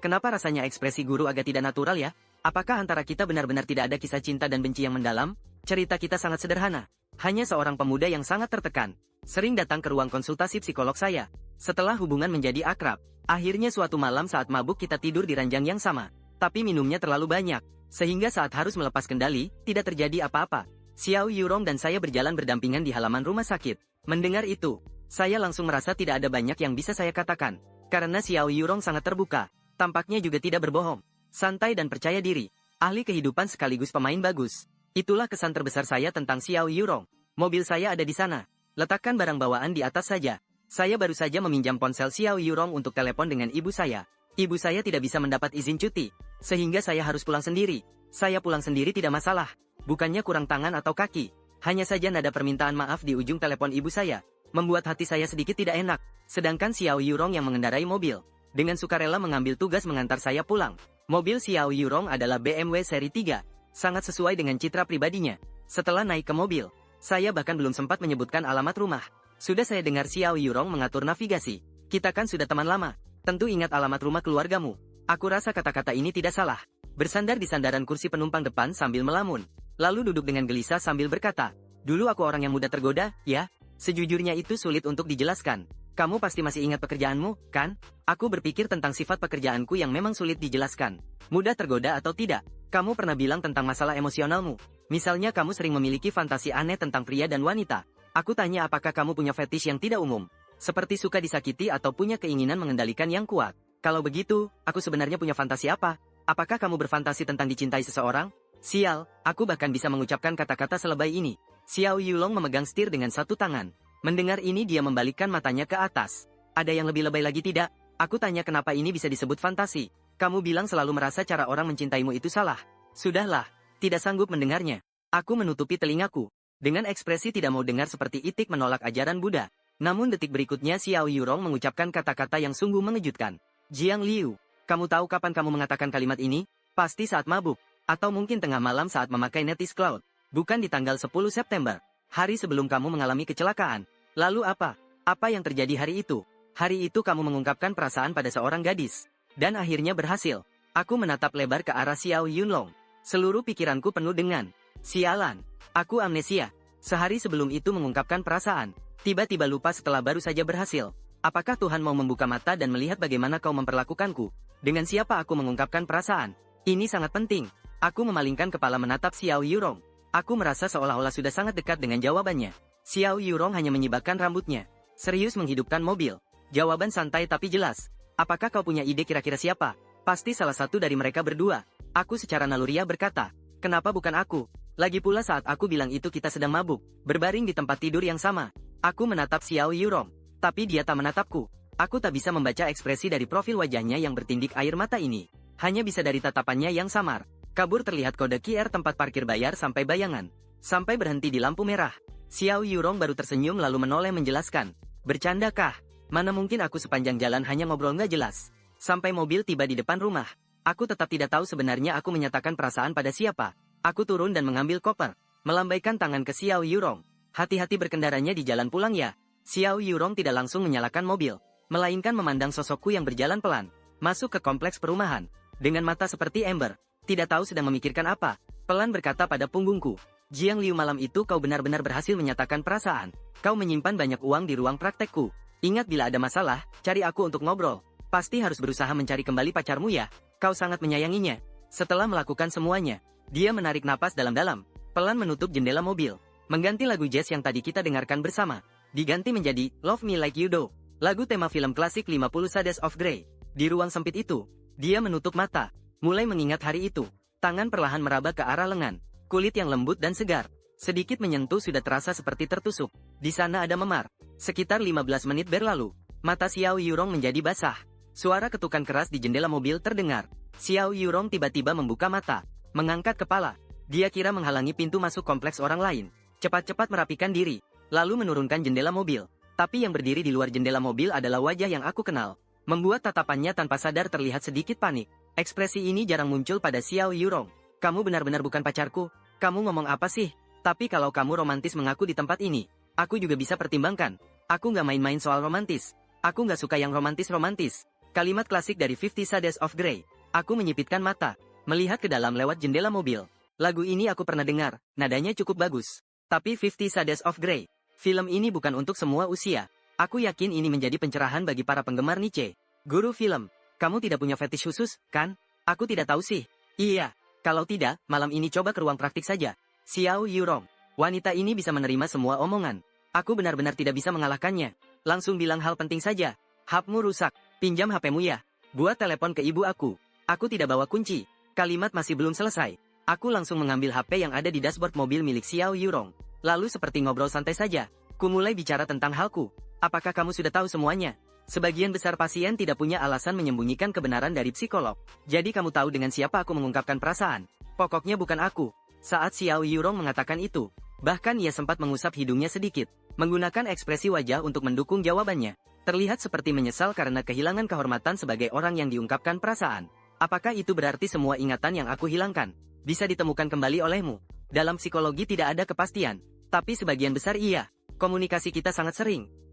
Kenapa rasanya ekspresi guru agak tidak natural ya? Apakah antara kita benar-benar tidak ada kisah cinta dan benci yang mendalam? Cerita kita sangat sederhana. Hanya seorang pemuda yang sangat tertekan. Sering datang ke ruang konsultasi psikolog saya. Setelah hubungan menjadi akrab, akhirnya suatu malam saat mabuk kita tidur di ranjang yang sama. Tapi minumnya terlalu banyak, sehingga saat harus melepas kendali, tidak terjadi apa-apa. Xiao Yurong dan saya berjalan berdampingan di halaman rumah sakit. Mendengar itu, saya langsung merasa tidak ada banyak yang bisa saya katakan. Karena Xiao Yurong sangat terbuka, tampaknya juga tidak berbohong. Santai dan percaya diri, ahli kehidupan sekaligus pemain bagus. Itulah kesan terbesar saya tentang Xiao Yurong. Mobil saya ada di sana. Letakkan barang bawaan di atas saja. Saya baru saja meminjam ponsel Xiao Yurong untuk telepon dengan ibu saya. Ibu saya tidak bisa mendapat izin cuti, sehingga saya harus pulang sendiri. Saya pulang sendiri tidak masalah. Bukannya kurang tangan atau kaki. Hanya saja nada permintaan maaf di ujung telepon ibu saya membuat hati saya sedikit tidak enak. Sedangkan Xiao Yurong yang mengendarai mobil dengan sukarela mengambil tugas mengantar saya pulang. Mobil Xiao Yurong adalah BMW seri 3, sangat sesuai dengan citra pribadinya. Setelah naik ke mobil, saya bahkan belum sempat menyebutkan alamat rumah. Sudah saya dengar Xiao Yurong mengatur navigasi. Kita kan sudah teman lama. Tentu ingat alamat rumah keluargamu. Aku rasa kata-kata ini tidak salah. Bersandar di sandaran kursi penumpang depan sambil melamun. Lalu duduk dengan gelisah sambil berkata, "Dulu aku orang yang mudah tergoda, ya? Sejujurnya itu sulit untuk dijelaskan. Kamu pasti masih ingat pekerjaanmu, kan? Aku berpikir tentang sifat pekerjaanku yang memang sulit dijelaskan. Mudah tergoda atau tidak? Kamu pernah bilang tentang masalah emosionalmu. Misalnya kamu sering memiliki fantasi aneh tentang pria dan wanita. Aku tanya apakah kamu punya fetish yang tidak umum, seperti suka disakiti atau punya keinginan mengendalikan yang kuat. Kalau begitu, aku sebenarnya punya fantasi apa? Apakah kamu berfantasi tentang dicintai seseorang?" Sial, aku bahkan bisa mengucapkan kata-kata selebay ini. Xiao Yulong memegang setir dengan satu tangan. Mendengar ini dia membalikkan matanya ke atas. "Ada yang lebih lebay lagi tidak?" Aku tanya kenapa ini bisa disebut fantasi. "Kamu bilang selalu merasa cara orang mencintaimu itu salah." Sudahlah, tidak sanggup mendengarnya. Aku menutupi telingaku. Dengan ekspresi tidak mau dengar seperti itik menolak ajaran Buddha. Namun detik berikutnya Xiao Yurong mengucapkan kata-kata yang sungguh mengejutkan. "Jiang Liu, kamu tahu kapan kamu mengatakan kalimat ini? Pasti saat mabuk. Atau mungkin tengah malam saat memakai Netis Cloud. Bukan di tanggal 10 September. Hari sebelum kamu mengalami kecelakaan. Lalu apa? Apa yang terjadi hari itu? Hari itu kamu mengungkapkan perasaan pada seorang gadis. Dan akhirnya berhasil." Aku menatap lebar ke arah Xiao Yunlong. Seluruh pikiranku penuh dengan, "Sialan. Aku amnesia. Sehari sebelum itu mengungkapkan perasaan. Tiba-tiba lupa setelah baru saja berhasil. Apakah Tuhan mau membuka mata dan melihat bagaimana kau memperlakukanku? Dengan siapa aku mengungkapkan perasaan? Ini sangat penting." Aku memalingkan kepala menatap Xiao Yurong. Aku merasa seolah-olah sudah sangat dekat dengan jawabannya. Xiao Yurong hanya menyibakkan rambutnya. Serius menghidupkan mobil. Jawaban santai tapi jelas. "Apakah kau punya ide kira-kira siapa?" "Pasti salah satu dari mereka berdua." Aku secara naluriah berkata. "Kenapa bukan aku? Lagi pula saat aku bilang itu kita sedang mabuk, berbaring di tempat tidur yang sama." Aku menatap Xiao Yurong, tapi dia tak menatapku. Aku tak bisa membaca ekspresi dari profil wajahnya yang bertindik air mata ini. Hanya bisa dari tatapannya yang samar. Kabur terlihat kode QR tempat parkir bayar sampai bayangan. Sampai berhenti di lampu merah. Xiao Yurong baru tersenyum lalu menoleh menjelaskan. "Bercandakah? Mana mungkin aku sepanjang jalan hanya ngobrol nggak jelas." Sampai mobil tiba di depan rumah. Aku tetap tidak tahu sebenarnya aku menyatakan perasaan pada siapa. Aku turun dan mengambil koper. Melambaikan tangan ke Xiao Yurong. "Hati-hati berkendaranya di jalan pulang ya." Xiao Yurong tidak langsung menyalakan mobil, melainkan memandang sosokku yang berjalan pelan. Masuk ke kompleks perumahan. Dengan mata seperti ember. Tidak tahu sedang memikirkan apa. Pelan berkata pada punggungku. "Jiang Liu, malam itu kau benar-benar berhasil menyatakan perasaan. Kau menyimpan banyak uang di ruang praktekku. Ingat bila ada masalah, cari aku untuk ngobrol. Pasti harus berusaha mencari kembali pacarmu ya. Kau sangat menyayanginya." Setelah melakukan semuanya, dia menarik napas dalam-dalam. Pelan menutup jendela mobil. Mengganti lagu jazz yang tadi kita dengarkan bersama. Diganti menjadi Love Me Like You Do. Lagu tema film klasik 50 Shades of Grey. Di ruang sempit itu, dia menutup mata. Mulai mengingat hari itu. Tangan perlahan meraba ke arah lengan. Kulit yang lembut dan segar. Sedikit menyentuh sudah terasa seperti tertusuk. Di sana ada memar. Sekitar 15 menit berlalu. Mata Xiao Yurong menjadi basah. Suara ketukan keras di jendela mobil terdengar. Xiao Yurong tiba-tiba membuka mata. Mengangkat kepala. Dia kira menghalangi pintu masuk kompleks orang lain. Cepat-cepat merapikan diri. Lalu menurunkan jendela mobil. Tapi yang berdiri di luar jendela mobil adalah wajah yang aku kenal. Membuat tatapannya tanpa sadar terlihat sedikit panik. Ekspresi ini jarang muncul pada Xiao Yurong. "Kamu benar-benar bukan pacarku. Kamu ngomong apa sih? Tapi kalau kamu romantis mengaku di tempat ini, aku juga bisa pertimbangkan. Aku nggak main-main soal romantis. Aku nggak suka yang romantis-romantis." Kalimat klasik dari 50 Shades of Grey. Aku menyipitkan mata, melihat ke dalam lewat jendela mobil. Lagu ini aku pernah dengar, nadanya cukup bagus. Tapi 50 Shades of Grey. Film ini bukan untuk semua usia. Aku yakin ini menjadi pencerahan bagi para penggemar niche. Guru film, kamu tidak punya fetish khusus, kan? Aku tidak tahu sih. Iya. Kalau tidak, malam ini coba ke ruang praktik saja. Xiao Yurong. Wanita ini bisa menerima semua omongan. Aku benar-benar tidak bisa mengalahkannya. Langsung bilang hal penting saja. HP-mu rusak. Pinjam HP-mu ya. Buat telepon ke ibu aku. Aku tidak bawa kunci. Kalimat masih belum selesai. Aku langsung mengambil HP yang ada di dashboard mobil milik Xiao Yurong. Lalu seperti ngobrol santai saja. Ku mulai bicara tentang halku. Apakah kamu sudah tahu semuanya? Sebagian besar pasien tidak punya alasan menyembunyikan kebenaran dari psikolog. Jadi kamu tahu dengan siapa aku mengungkapkan perasaan. Pokoknya bukan aku. Saat Xiao Yurong mengatakan itu, bahkan ia sempat mengusap hidungnya sedikit, menggunakan ekspresi wajah untuk mendukung jawabannya. Terlihat seperti menyesal karena kehilangan kehormatan sebagai orang yang diungkapkan perasaan. Apakah itu berarti semua ingatan yang aku hilangkan bisa ditemukan kembali olehmu? Dalam psikologi tidak ada kepastian, tapi sebagian besar iya. Komunikasi kita sangat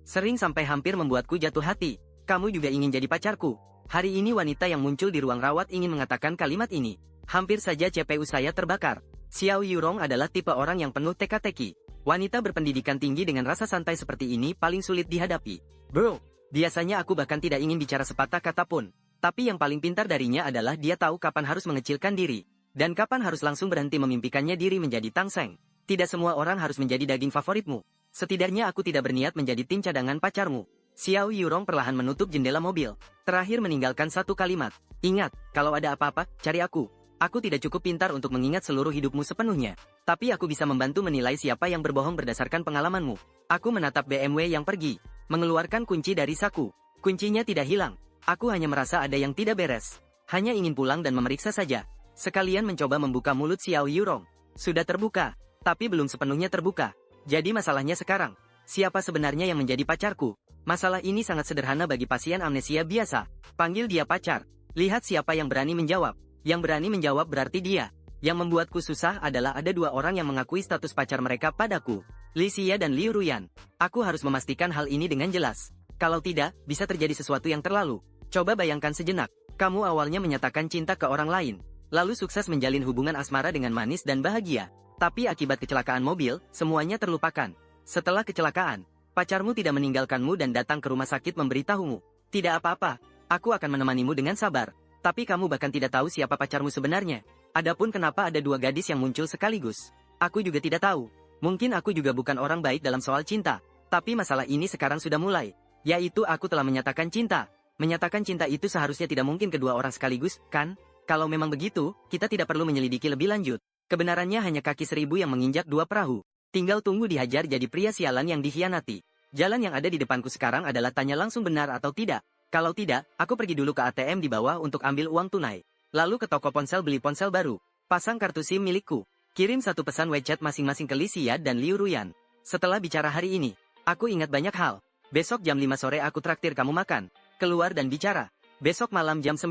sering sampai hampir membuatku jatuh hati. Kamu juga ingin jadi pacarku. Hari ini wanita yang muncul di ruang rawat ingin mengatakan kalimat ini. Hampir saja CPU saya terbakar. Xiao Yurong adalah tipe orang yang penuh teka-teki. Wanita berpendidikan tinggi dengan rasa santai seperti ini paling sulit dihadapi. Bro, biasanya aku bahkan tidak ingin bicara sepatah kata pun. Tapi yang paling pintar darinya adalah dia tahu kapan harus mengecilkan diri. Dan kapan harus langsung berhenti memimpikannya diri menjadi tangseng. Tidak semua orang harus menjadi daging favoritmu. Setidaknya aku tidak berniat menjadi tim cadangan pacarmu. Xiao Yurong perlahan menutup jendela mobil. Terakhir meninggalkan satu kalimat. Ingat, kalau ada apa-apa, cari aku. Aku tidak cukup pintar untuk mengingat seluruh hidupmu sepenuhnya. Tapi aku bisa membantu menilai siapa yang berbohong berdasarkan pengalamanmu. Aku menatap BMW yang pergi. Mengeluarkan kunci dari saku. Kuncinya tidak hilang. Aku hanya merasa ada yang tidak beres. Hanya ingin pulang dan memeriksa saja. Sekalian mencoba membuka mulut Xiao Yurong. Sudah terbuka, tapi belum sepenuhnya terbuka. Jadi masalahnya sekarang, siapa sebenarnya yang menjadi pacarku? Masalah ini sangat sederhana bagi pasien amnesia biasa. Panggil dia pacar. Lihat siapa yang berani menjawab. Yang berani menjawab berarti dia. Yang membuatku susah adalah ada dua orang yang mengakui status pacar mereka padaku. Li Xia dan Liu Ruyan. Aku harus memastikan hal ini dengan jelas. Kalau tidak, bisa terjadi sesuatu yang terlalu. Coba bayangkan sejenak. Kamu awalnya menyatakan cinta ke orang lain. Lalu sukses menjalin hubungan asmara dengan manis dan bahagia. Tapi akibat kecelakaan mobil, semuanya terlupakan. Setelah kecelakaan, pacarmu tidak meninggalkanmu dan datang ke rumah sakit memberitahumu. Tidak apa-apa, aku akan menemanimu dengan sabar. Tapi kamu bahkan tidak tahu siapa pacarmu sebenarnya. Adapun kenapa ada dua gadis yang muncul sekaligus, aku juga tidak tahu. Mungkin aku juga bukan orang baik dalam soal cinta. Tapi masalah ini sekarang sudah mulai. Yaitu aku telah menyatakan cinta. Menyatakan cinta itu seharusnya tidak mungkin kedua orang sekaligus, kan? Kalau memang begitu, kita tidak perlu menyelidiki lebih lanjut. Kebenarannya hanya kaki seribu yang menginjak dua perahu. Tinggal tunggu dihajar jadi pria sialan yang dikhianati. Jalan yang ada di depanku sekarang adalah tanya langsung benar atau tidak. Kalau tidak, aku pergi dulu ke ATM di bawah untuk ambil uang tunai. Lalu ke toko ponsel beli ponsel baru. Pasang kartu SIM milikku. Kirim satu pesan WeChat masing-masing ke Li Xia dan Liu Ruyan. Setelah bicara hari ini, aku ingat banyak hal. Besok jam 5 sore aku traktir kamu makan. Keluar dan bicara. Besok malam jam 9.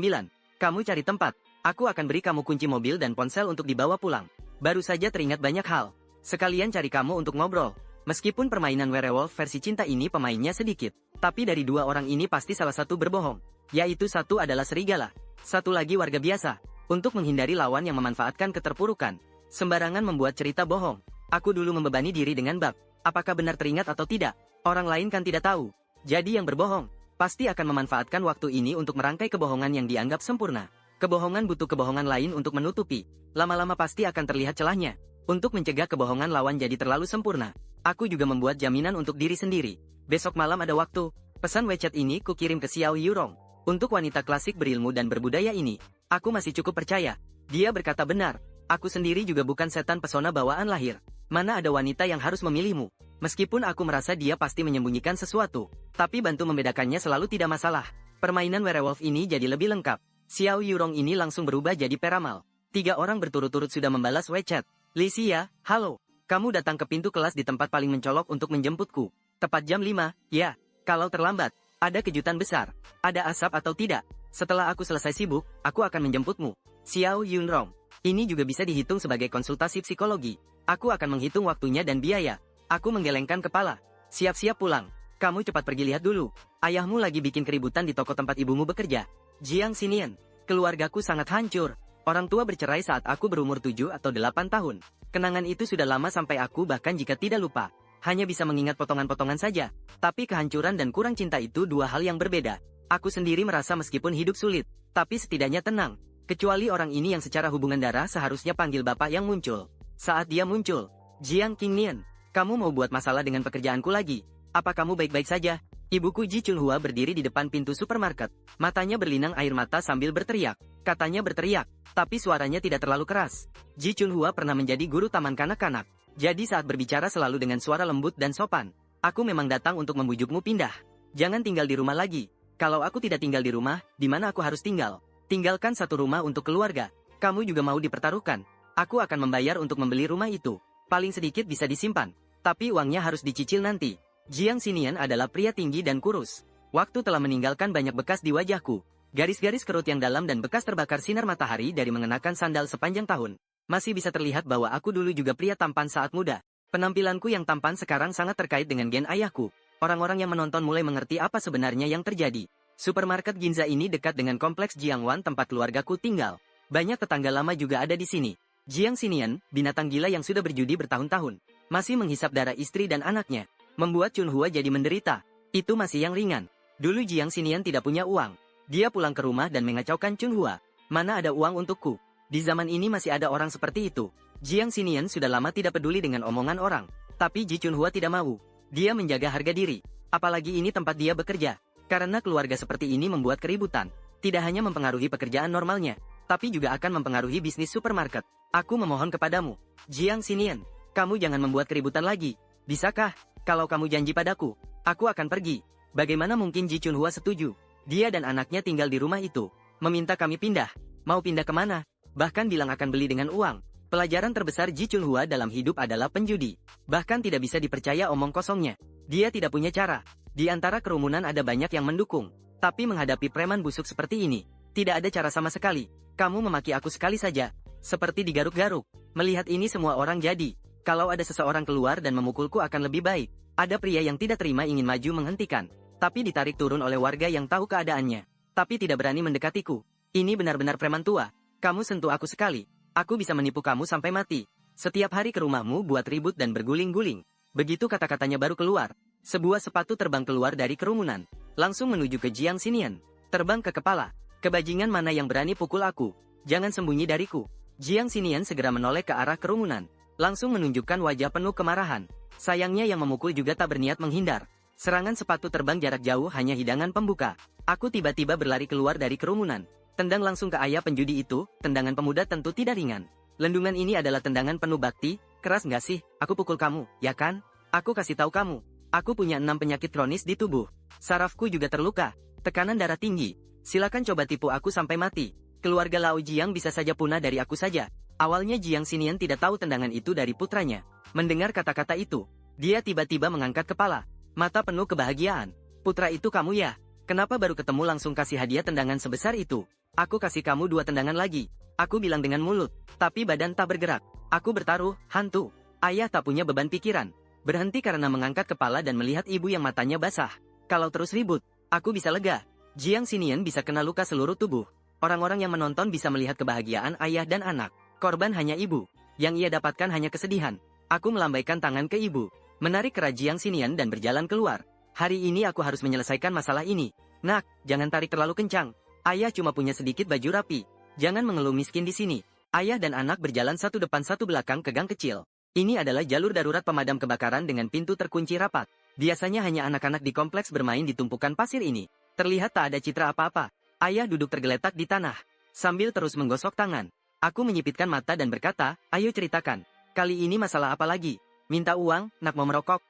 Kamu cari tempat. Aku akan beri kamu kunci mobil dan ponsel untuk dibawa pulang. Baru saja teringat banyak hal. Sekalian cari kamu untuk ngobrol. Meskipun permainan werewolf versi cinta ini pemainnya sedikit. Tapi dari dua orang ini pasti salah satu berbohong. Yaitu satu adalah serigala. Satu lagi warga biasa. Untuk menghindari lawan yang memanfaatkan keterpurukan. Sembarangan membuat cerita bohong. Aku dulu membebani diri dengan bab. Apakah benar teringat atau tidak? Orang lain kan tidak tahu. Jadi yang berbohong pasti akan memanfaatkan waktu ini untuk merangkai kebohongan yang dianggap sempurna. Kebohongan butuh kebohongan lain untuk menutupi. Lama-lama pasti akan terlihat celahnya. Untuk mencegah kebohongan lawan jadi terlalu sempurna, aku juga membuat jaminan untuk diri sendiri. Besok malam ada waktu. Pesan WeChat ini ku kirim ke Xiao Yurong. Untuk wanita klasik berilmu dan berbudaya ini, aku masih cukup percaya. Dia berkata benar. Aku sendiri juga bukan setan pesona bawaan lahir. Mana ada wanita yang harus memilihmu. Meskipun aku merasa dia pasti menyembunyikan sesuatu, tapi bantu membedakannya selalu tidak masalah. Permainan werewolf ini jadi lebih lengkap. Xiao Yurong ini langsung berubah jadi peramal. 3 orang berturut-turut sudah membalas WeChat. Li Xia, halo. Kamu datang ke pintu kelas di tempat paling mencolok untuk menjemputku. Tepat jam 5, ya. Kalau terlambat, ada kejutan besar. Ada asap atau tidak. Setelah aku selesai sibuk, aku akan menjemputmu. Xiao Yunrong. Ini juga bisa dihitung sebagai konsultasi psikologi. Aku akan menghitung waktunya dan biaya. Aku menggelengkan kepala. Siap-siap pulang. Kamu cepat pergi lihat dulu. Ayahmu lagi bikin keributan di toko tempat ibumu bekerja. Jiang Xinian, keluargaku sangat hancur. Orang tua bercerai saat aku berumur 7 atau 8 tahun. Kenangan itu sudah lama sampai aku bahkan jika tidak lupa, hanya bisa mengingat potongan-potongan saja. Tapi kehancuran dan kurang cinta itu dua hal yang berbeda. Aku sendiri merasa meskipun hidup sulit, tapi setidaknya tenang. Kecuali orang ini yang secara hubungan darah seharusnya panggil bapak yang muncul. Saat dia muncul, Jiang Qingnian, kamu mau buat masalah dengan pekerjaanku lagi? Apa kamu baik-baik saja? Ibuku Ji Chunhua berdiri di depan pintu supermarket. Matanya berlinang air mata sambil berteriak. Katanya berteriak, tapi suaranya tidak terlalu keras. Ji Chunhua pernah menjadi guru taman kanak-kanak. Jadi saat berbicara selalu dengan suara lembut dan sopan. Aku memang datang untuk membujukmu pindah. Jangan tinggal di rumah lagi. Kalau aku tidak tinggal di rumah, di mana aku harus tinggal? Tinggalkan satu rumah untuk keluarga. Kamu juga mau dipertaruhkan. Aku akan membayar untuk membeli rumah itu. Paling sedikit bisa disimpan. Tapi uangnya harus dicicil nanti. Jiang Xinian adalah pria tinggi dan kurus. Waktu telah meninggalkan banyak bekas di wajahku. Garis-garis kerut yang dalam dan bekas terbakar sinar matahari dari mengenakan sandal sepanjang tahun. Masih bisa terlihat bahwa aku dulu juga pria tampan saat muda. Penampilanku yang tampan sekarang sangat terkait dengan gen ayahku. Orang-orang yang menonton mulai mengerti apa sebenarnya yang terjadi. Supermarket Ginza ini dekat dengan kompleks Jiangwan tempat keluargaku tinggal. Banyak tetangga lama juga ada di sini. Jiang Xinian, binatang gila yang sudah berjudi bertahun-tahun, masih menghisap darah istri dan anaknya. Membuat Chunhua jadi menderita. Itu masih yang ringan. Dulu Jiang Xinian tidak punya uang. Dia pulang ke rumah dan mengacaukan Chunhua. Mana ada uang untukku? Di zaman ini masih ada orang seperti itu. Jiang Xinian sudah lama tidak peduli dengan omongan orang. Tapi Ji Chunhua tidak mau. Dia menjaga harga diri. Apalagi ini tempat dia bekerja. Karena keluarga seperti ini membuat keributan. Tidak hanya mempengaruhi pekerjaan normalnya, tapi juga akan mempengaruhi bisnis supermarket. Aku memohon kepadamu, Jiang Xinian, kamu jangan membuat keributan lagi. Bisakah? Kalau kamu janji padaku, aku akan pergi. Bagaimana mungkin Ji Chunhua setuju? Dia dan anaknya tinggal di rumah itu. Meminta kami pindah. Mau pindah kemana? Bahkan bilang akan beli dengan uang. Pelajaran terbesar Ji Chunhua dalam hidup adalah penjudi. Bahkan tidak bisa dipercaya omong kosongnya. Dia tidak punya cara. Di antara kerumunan ada banyak yang mendukung. Tapi menghadapi preman busuk seperti ini, tidak ada cara sama sekali. Kamu memaki aku sekali saja. Seperti digaruk-garuk. Melihat ini semua orang jadi. Kalau ada seseorang keluar dan memukulku akan lebih baik. Ada pria yang tidak terima ingin maju menghentikan. Tapi ditarik turun oleh warga yang tahu keadaannya. Tapi tidak berani mendekatiku. Ini benar-benar preman tua. Kamu sentuh aku sekali. Aku bisa menipu kamu sampai mati. Setiap hari ke rumahmu buat ribut dan berguling-guling. Begitu kata-katanya baru keluar. Sebuah sepatu terbang keluar dari kerumunan. Langsung menuju ke Jiang Xinian. Terbang ke kepala. Kebajingan mana yang berani pukul aku? Jangan sembunyi dariku. Jiang Xinian segera menoleh ke arah kerumunan. Langsung menunjukkan wajah penuh kemarahan. Sayangnya yang memukul juga tak berniat menghindar. Serangan sepatu terbang jarak jauh hanya hidangan pembuka. Aku tiba-tiba berlari keluar dari kerumunan. Tendang langsung ke ayah penjudi itu, tendangan pemuda tentu tidak ringan. Lendungan ini adalah tendangan penuh bakti. Keras nggak sih? Aku pukul kamu, ya kan? Aku kasih tahu kamu. Aku punya 6 penyakit kronis di tubuh. Sarafku juga terluka. Tekanan darah tinggi. Silakan coba tipu aku sampai mati. Keluarga Lao Jiang bisa saja punah dari aku saja. Awalnya Jiang Xinian tidak tahu tendangan itu dari putranya. Mendengar kata-kata itu, dia tiba-tiba mengangkat kepala. Mata penuh kebahagiaan. Putra itu kamu ya? Kenapa baru ketemu langsung kasih hadiah tendangan sebesar itu? Aku kasih kamu 2 tendangan lagi. Aku bilang dengan mulut, tapi badan tak bergerak. Aku bertaruh, hantu. Ayah tak punya beban pikiran. Berhenti karena mengangkat kepala dan melihat ibu yang matanya basah. Kalau terus ribut, aku bisa lega. Jiang Xinian bisa kena luka seluruh tubuh. Orang-orang yang menonton bisa melihat kebahagiaan ayah dan anak. Korban hanya ibu. Yang ia dapatkan hanya kesedihan. Aku melambaikan tangan ke ibu. Menarik kerat Jiang Xinian dan berjalan keluar. Hari ini aku harus menyelesaikan masalah ini. Nak, jangan tarik terlalu kencang. Ayah cuma punya sedikit baju rapi. Jangan mengeluh miskin di sini. Ayah dan anak berjalan satu depan satu belakang ke gang kecil. Ini adalah jalur darurat pemadam kebakaran dengan pintu terkunci rapat. Biasanya hanya anak-anak di kompleks bermain di tumpukan pasir ini. Terlihat tak ada citra apa-apa. Ayah duduk tergeletak di tanah. Sambil terus menggosok tangan. Aku menyipitkan mata dan berkata, ayo ceritakan. Kali ini masalah apa lagi? Minta uang, nak mau merokok?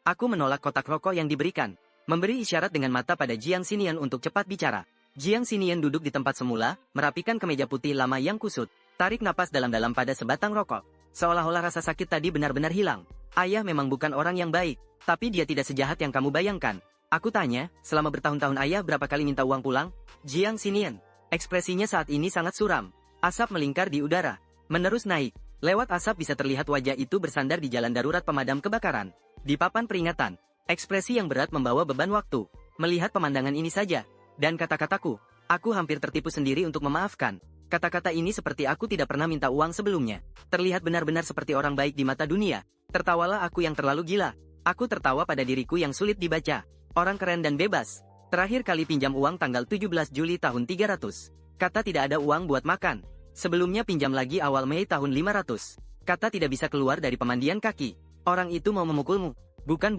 Aku menolak kotak rokok yang diberikan. Memberi isyarat dengan mata pada Jiang Xinian untuk cepat bicara. Jiang Xinian duduk di tempat semula, merapikan kemeja putih lama yang kusut. Tarik napas dalam-dalam pada sebatang rokok. Seolah-olah rasa sakit tadi benar-benar hilang. Ayah memang bukan orang yang baik, tapi dia tidak sejahat yang kamu bayangkan. Aku tanya, selama bertahun-tahun ayah berapa kali minta uang pulang? Jiang Xinian. Ekspresinya saat ini sangat suram. Asap melingkar di udara. Menerus naik. Lewat asap bisa terlihat wajah itu bersandar di jalan darurat pemadam kebakaran. Di papan peringatan, ekspresi yang berat membawa beban waktu. Melihat pemandangan ini saja, dan kata-kataku, aku hampir tertipu sendiri untuk memaafkan. Kata-kata ini seperti aku tidak pernah minta uang sebelumnya. Terlihat benar-benar seperti orang baik di mata dunia. Tertawalah aku yang terlalu gila. Aku tertawa pada diriku yang sulit dibaca. Orang keren dan bebas. Terakhir kali pinjam uang tanggal 17 Juli tahun 300. Kata tidak ada uang buat makan. Sebelumnya pinjam lagi awal Mei tahun 500. Kata tidak bisa keluar dari pemandian kaki. Orang itu mau memukulmu. Bukan.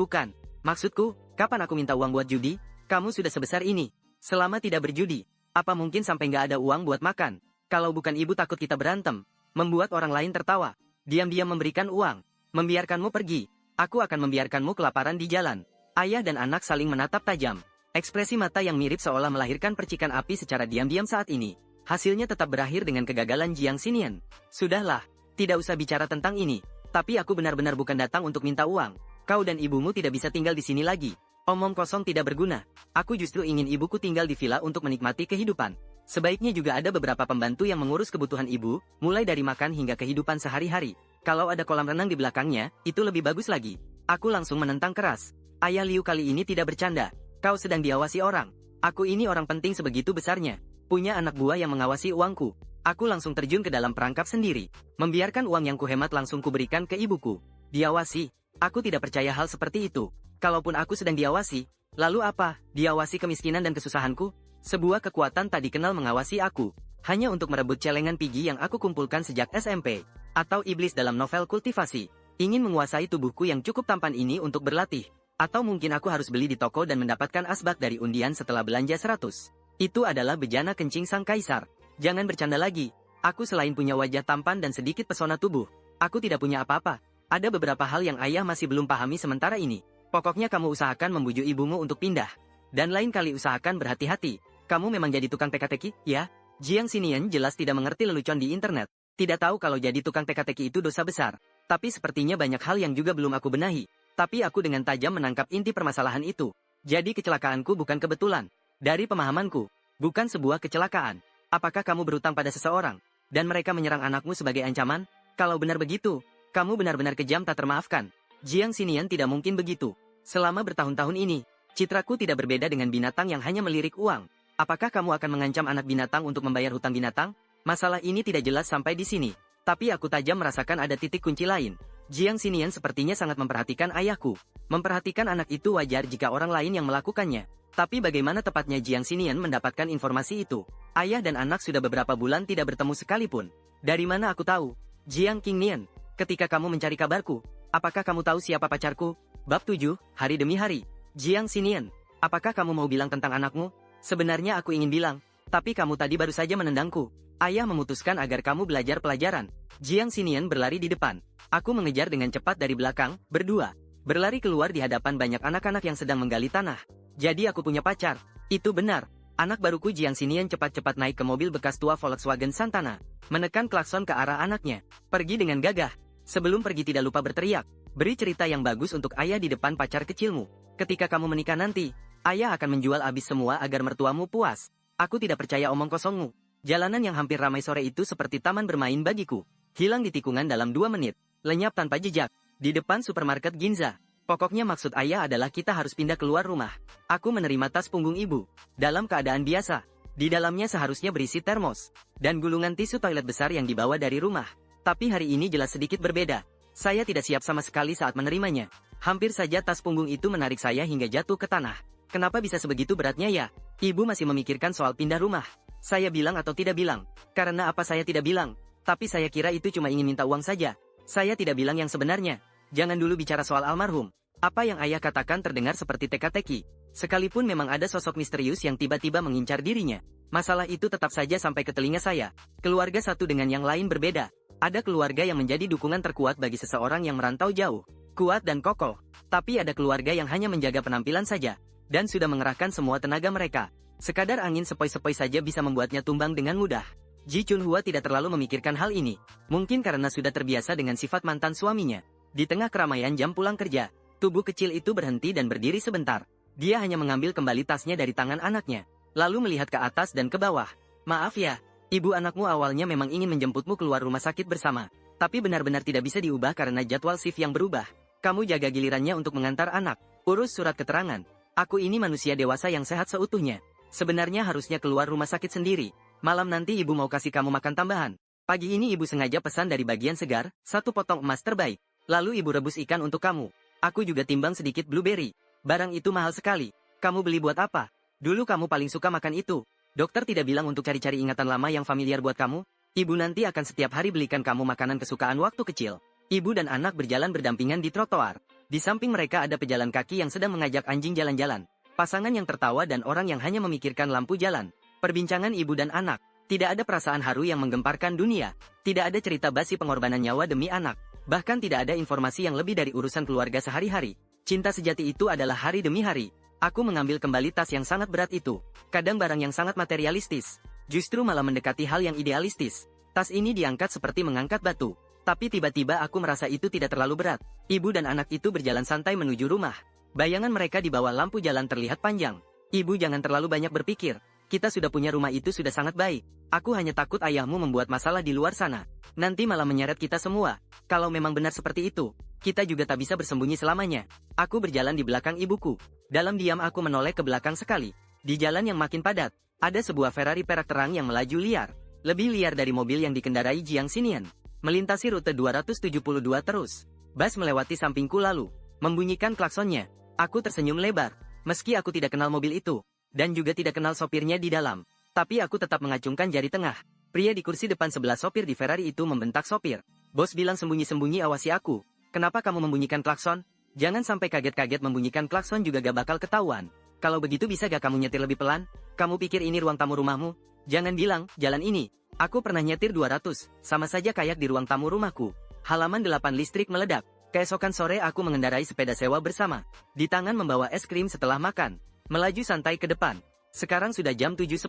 Maksudku, kapan aku minta uang buat judi? Kamu sudah sebesar ini. Selama tidak berjudi. Apa mungkin sampai nggak ada uang buat makan? Kalau bukan ibu takut kita berantem. Membuat orang lain tertawa. Diam-diam memberikan uang. Membiarkanmu pergi. Aku akan membiarkanmu kelaparan di jalan. Ayah dan anak saling menatap tajam. Ekspresi mata yang mirip seolah melahirkan percikan api secara diam-diam saat ini. Hasilnya tetap berakhir dengan kegagalan Jiang Xinian. Sudahlah, tidak usah bicara tentang ini. Tapi aku benar-benar bukan datang untuk minta uang. Kau dan ibumu tidak bisa tinggal di sini lagi. Omong kosong tidak berguna. Aku justru ingin ibuku tinggal di villa untuk menikmati kehidupan. Sebaiknya juga ada beberapa pembantu yang mengurus kebutuhan ibu, mulai dari makan hingga kehidupan sehari-hari. Kalau ada kolam renang di belakangnya, itu lebih bagus lagi. Aku langsung menentang keras. Ayah Liu kali ini tidak bercanda. Kau sedang diawasi orang. Aku ini orang penting sebegitu besarnya. Punya anak buah yang mengawasi uangku. Aku langsung terjun ke dalam perangkap sendiri. Membiarkan uang yang kuhemat langsung kuberikan ke ibuku. Diawasi? Aku tidak percaya hal seperti itu. Kalaupun aku sedang diawasi, lalu apa? Diawasi kemiskinan dan kesusahanku? Sebuah kekuatan tak dikenal mengawasi aku. Hanya untuk merebut celengan pigi yang aku kumpulkan sejak SMP. Atau iblis dalam novel kultivasi. Ingin menguasai tubuhku yang cukup tampan ini untuk berlatih. Atau mungkin aku harus beli di toko dan mendapatkan asbak dari undian setelah belanja 100. Itu adalah bejana kencing sang kaisar. Jangan bercanda lagi. Aku selain punya wajah tampan dan sedikit pesona tubuh, aku tidak punya apa-apa. Ada beberapa hal yang ayah masih belum pahami sementara ini. Pokoknya kamu usahakan membujuk ibumu untuk pindah. Dan lain kali usahakan berhati-hati. Kamu memang jadi tukang teka-teki, ya? Jiang Xinian jelas tidak mengerti lelucon di internet. Tidak tahu kalau jadi tukang teka-teki itu dosa besar. Tapi sepertinya banyak hal yang juga belum aku benahi. Tapi aku dengan tajam menangkap inti permasalahan itu. Jadi kecelakaanku bukan kebetulan. Dari pemahamanku, bukan sebuah kecelakaan. Apakah kamu berutang pada seseorang, dan mereka menyerang anakmu sebagai ancaman? Kalau benar begitu, kamu benar-benar kejam tak termaafkan. Jiang Xinian tidak mungkin begitu. Selama bertahun-tahun ini, citraku tidak berbeda dengan binatang yang hanya melirik uang. Apakah kamu akan mengancam anak binatang untuk membayar hutang binatang? Masalah ini tidak jelas sampai di sini. Tapi aku tajam merasakan ada titik kunci lain. Jiang Xinian sepertinya sangat memperhatikan ayahku. Memperhatikan anak itu wajar jika orang lain yang melakukannya. Tapi bagaimana tepatnya Jiang Xinian mendapatkan informasi itu? Ayah dan anak sudah beberapa bulan tidak bertemu sekalipun. Dari mana aku tahu? Jiang Qingnian, ketika kamu mencari kabarku, apakah kamu tahu siapa pacarku? Bab 7, hari demi hari. Jiang Xinian, apakah kamu mau bilang tentang anakmu? Sebenarnya aku ingin bilang, tapi kamu tadi baru saja menendangku. Ayah memutuskan agar kamu belajar pelajaran. Jiang Xinian berlari di depan. Aku mengejar dengan cepat dari belakang, berdua. Berlari keluar di hadapan banyak anak-anak yang sedang menggali tanah. Jadi aku punya pacar. Itu benar. Anak baruku Jiang Xinian cepat-cepat naik ke mobil bekas tua Volkswagen Santana. Menekan klakson ke arah anaknya. Pergi dengan gagah. Sebelum pergi tidak lupa berteriak. Beri cerita yang bagus untuk ayah di depan pacar kecilmu. Ketika kamu menikah nanti, ayah akan menjual habis semua agar mertuamu puas. Aku tidak percaya omong kosongmu. Jalanan yang hampir ramai sore itu seperti taman bermain bagiku. Hilang di tikungan dalam 2 menit. Lenyap tanpa jejak. Di depan supermarket Ginza. Pokoknya maksud ayah adalah kita harus pindah keluar rumah. Aku menerima tas punggung ibu. Dalam keadaan biasa. Di dalamnya seharusnya berisi termos. Dan gulungan tisu toilet besar yang dibawa dari rumah. Tapi hari ini jelas sedikit berbeda. Saya tidak siap sama sekali saat menerimanya. Hampir saja tas punggung itu menarik saya hingga jatuh ke tanah. Kenapa bisa sebegitu beratnya ya? Ibu masih memikirkan soal pindah rumah. Saya bilang atau tidak bilang? Karena apa saya tidak bilang? Tapi saya kira itu cuma ingin minta uang saja. Saya tidak bilang yang sebenarnya. Jangan dulu bicara soal almarhum. Apa yang ayah katakan terdengar seperti teka-teki. Sekalipun memang ada sosok misterius yang tiba-tiba mengincar dirinya. Masalah itu tetap saja sampai ke telinga saya. Keluarga satu dengan yang lain berbeda. Ada keluarga yang menjadi dukungan terkuat bagi seseorang yang merantau jauh. Kuat dan kokoh. Tapi ada keluarga yang hanya menjaga penampilan saja. Dan sudah mengerahkan semua tenaga mereka. Sekadar angin sepoi-sepoi saja bisa membuatnya tumbang dengan mudah. Ji Chunhua tidak terlalu memikirkan hal ini. Mungkin karena sudah terbiasa dengan sifat mantan suaminya. Di tengah keramaian jam pulang kerja, tubuh kecil itu berhenti dan berdiri sebentar. Dia hanya mengambil kembali tasnya dari tangan anaknya. Lalu melihat ke atas dan ke bawah. Maaf ya, ibu anakmu awalnya memang ingin menjemputmu keluar rumah sakit bersama. Tapi benar-benar tidak bisa diubah karena jadwal shift yang berubah. Kamu jaga gilirannya untuk mengantar anak. Urus surat keterangan. Aku ini manusia dewasa yang sehat seutuhnya. Sebenarnya harusnya keluar rumah sakit sendiri. Malam nanti ibu mau kasih kamu makan tambahan. Pagi ini ibu sengaja pesan dari bagian segar, 1 potong emas terbaik. Lalu ibu rebus ikan untuk kamu. Aku juga timbang sedikit blueberry. Barang itu mahal sekali. Kamu beli buat apa? Dulu kamu paling suka makan itu. Dokter tidak bilang untuk cari-cari ingatan lama yang familiar buat kamu? Ibu nanti akan setiap hari belikan kamu makanan kesukaan waktu kecil. Ibu dan anak berjalan berdampingan di trotoar. Di samping mereka ada pejalan kaki yang sedang mengajak anjing jalan-jalan. Pasangan yang tertawa dan orang yang hanya memikirkan lampu jalan. Perbincangan ibu dan anak. Tidak ada perasaan haru yang menggemparkan dunia. Tidak ada cerita basi pengorbanan nyawa demi anak. Bahkan tidak ada informasi yang lebih dari urusan keluarga sehari-hari. Cinta sejati itu adalah hari demi hari. Aku mengambil kembali tas yang sangat berat itu. Kadang barang yang sangat materialistis. Justru malah mendekati hal yang idealistis. Tas ini diangkat seperti mengangkat batu. Tapi tiba-tiba aku merasa itu tidak terlalu berat. Ibu dan anak itu berjalan santai menuju rumah. Bayangan mereka di bawah lampu jalan terlihat panjang. Ibu jangan terlalu banyak berpikir. Kita sudah punya rumah itu sudah sangat baik. Aku hanya takut ayahmu membuat masalah di luar sana. Nanti malah menyeret kita semua. Kalau memang benar seperti itu, kita juga tak bisa bersembunyi selamanya. Aku berjalan di belakang ibuku. Dalam diam aku menoleh ke belakang sekali. Di jalan yang makin padat, ada sebuah Ferrari perak terang yang melaju liar. Lebih liar dari mobil yang dikendarai Jiang Xinian. Melintasi rute 272 terus. Bas melewati sampingku lalu membunyikan klaksonnya. Aku tersenyum lebar. Meski aku tidak kenal mobil itu. Dan juga tidak kenal sopirnya di dalam. Tapi aku tetap mengacungkan jari tengah. Pria di kursi depan sebelah sopir di Ferrari itu membentak sopir. Bos bilang sembunyi-sembunyi awasi aku. Kenapa kamu membunyikan klakson? Jangan sampai kaget-kaget membunyikan klakson juga gak bakal ketahuan. Kalau begitu bisa gak kamu nyetir lebih pelan? Kamu pikir ini ruang tamu rumahmu? Jangan bilang, jalan ini. Aku pernah nyetir 200, sama saja kayak di ruang tamu rumahku. Halaman 8 listrik meledak. Keesokan sore aku mengendarai sepeda sewa bersama. Di tangan membawa es krim setelah makan. Melaju santai ke depan. Sekarang sudah jam 7.10.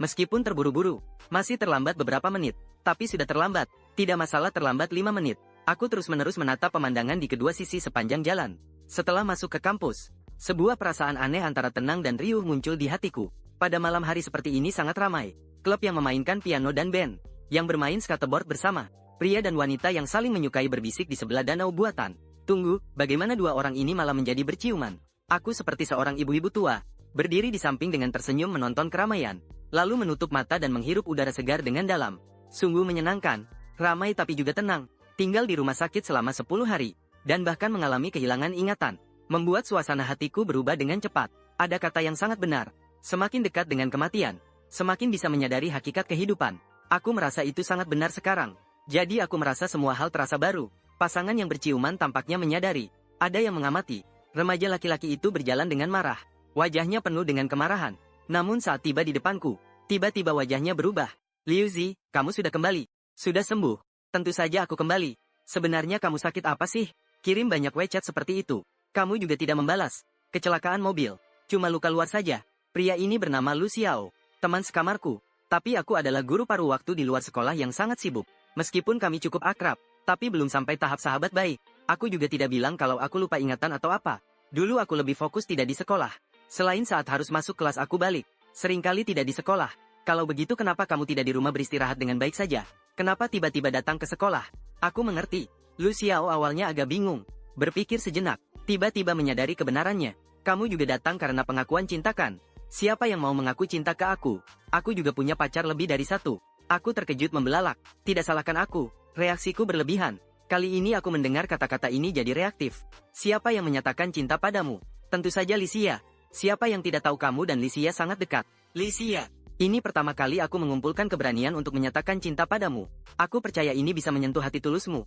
Meskipun terburu-buru, masih terlambat beberapa menit. Tapi sudah terlambat. Tidak masalah terlambat 5 menit. Aku terus-menerus menatap pemandangan di kedua sisi sepanjang jalan. Setelah masuk ke kampus, sebuah perasaan aneh antara tenang dan riuh muncul di hatiku. Pada malam hari seperti ini sangat ramai. Klub yang memainkan piano dan band. Yang bermain skateboard bersama. Pria dan wanita yang saling menyukai berbisik di sebelah danau buatan. Tunggu, bagaimana dua orang ini malah menjadi berciuman? Aku seperti seorang ibu-ibu tua, berdiri di samping dengan tersenyum menonton keramaian, lalu menutup mata dan menghirup udara segar dengan dalam. Sungguh menyenangkan, ramai tapi juga tenang, tinggal di rumah sakit selama 10 hari, dan bahkan mengalami kehilangan ingatan, membuat suasana hatiku berubah dengan cepat. Ada kata yang sangat benar, semakin dekat dengan kematian, semakin bisa menyadari hakikat kehidupan. Aku merasa itu sangat benar sekarang. Jadi aku merasa semua hal terasa baru. Pasangan yang berciuman tampaknya menyadari, ada yang mengamati. Remaja laki-laki itu berjalan dengan marah. Wajahnya penuh dengan kemarahan. Namun saat tiba di depanku, tiba-tiba wajahnya berubah. Liu Zi, kamu sudah kembali. Sudah sembuh. Tentu saja aku kembali. Sebenarnya kamu sakit apa sih? Kirim banyak WeChat seperti itu. Kamu juga tidak membalas. Kecelakaan mobil. Cuma luka luar saja. Pria ini bernama Lu Xiao. Teman sekamarku. Tapi aku adalah guru paruh waktu di luar sekolah yang sangat sibuk. Meskipun kami cukup akrab, tapi belum sampai tahap sahabat baik. Aku juga tidak bilang kalau aku lupa ingatan atau apa. Dulu aku lebih fokus tidak di sekolah. Selain saat harus masuk kelas aku balik. Seringkali tidak di sekolah. Kalau begitu kenapa kamu tidak di rumah beristirahat dengan baik saja? Kenapa tiba-tiba datang ke sekolah? Aku mengerti. Lu Xiao awalnya agak bingung. Berpikir sejenak. Tiba-tiba menyadari kebenarannya. Kamu juga datang karena pengakuan cinta kan? Siapa yang mau mengaku cinta ke aku? Aku juga punya pacar lebih dari satu. Aku terkejut membelalak. Tidak salahkan aku. Reaksiku berlebihan. Kali ini aku mendengar kata-kata ini jadi reaktif. Siapa yang menyatakan cinta padamu? Tentu saja Lisia. Siapa yang tidak tahu kamu dan Lisia sangat dekat? Lisia. Ini pertama kali aku mengumpulkan keberanian untuk menyatakan cinta padamu. Aku percaya ini bisa menyentuh hati tulusmu.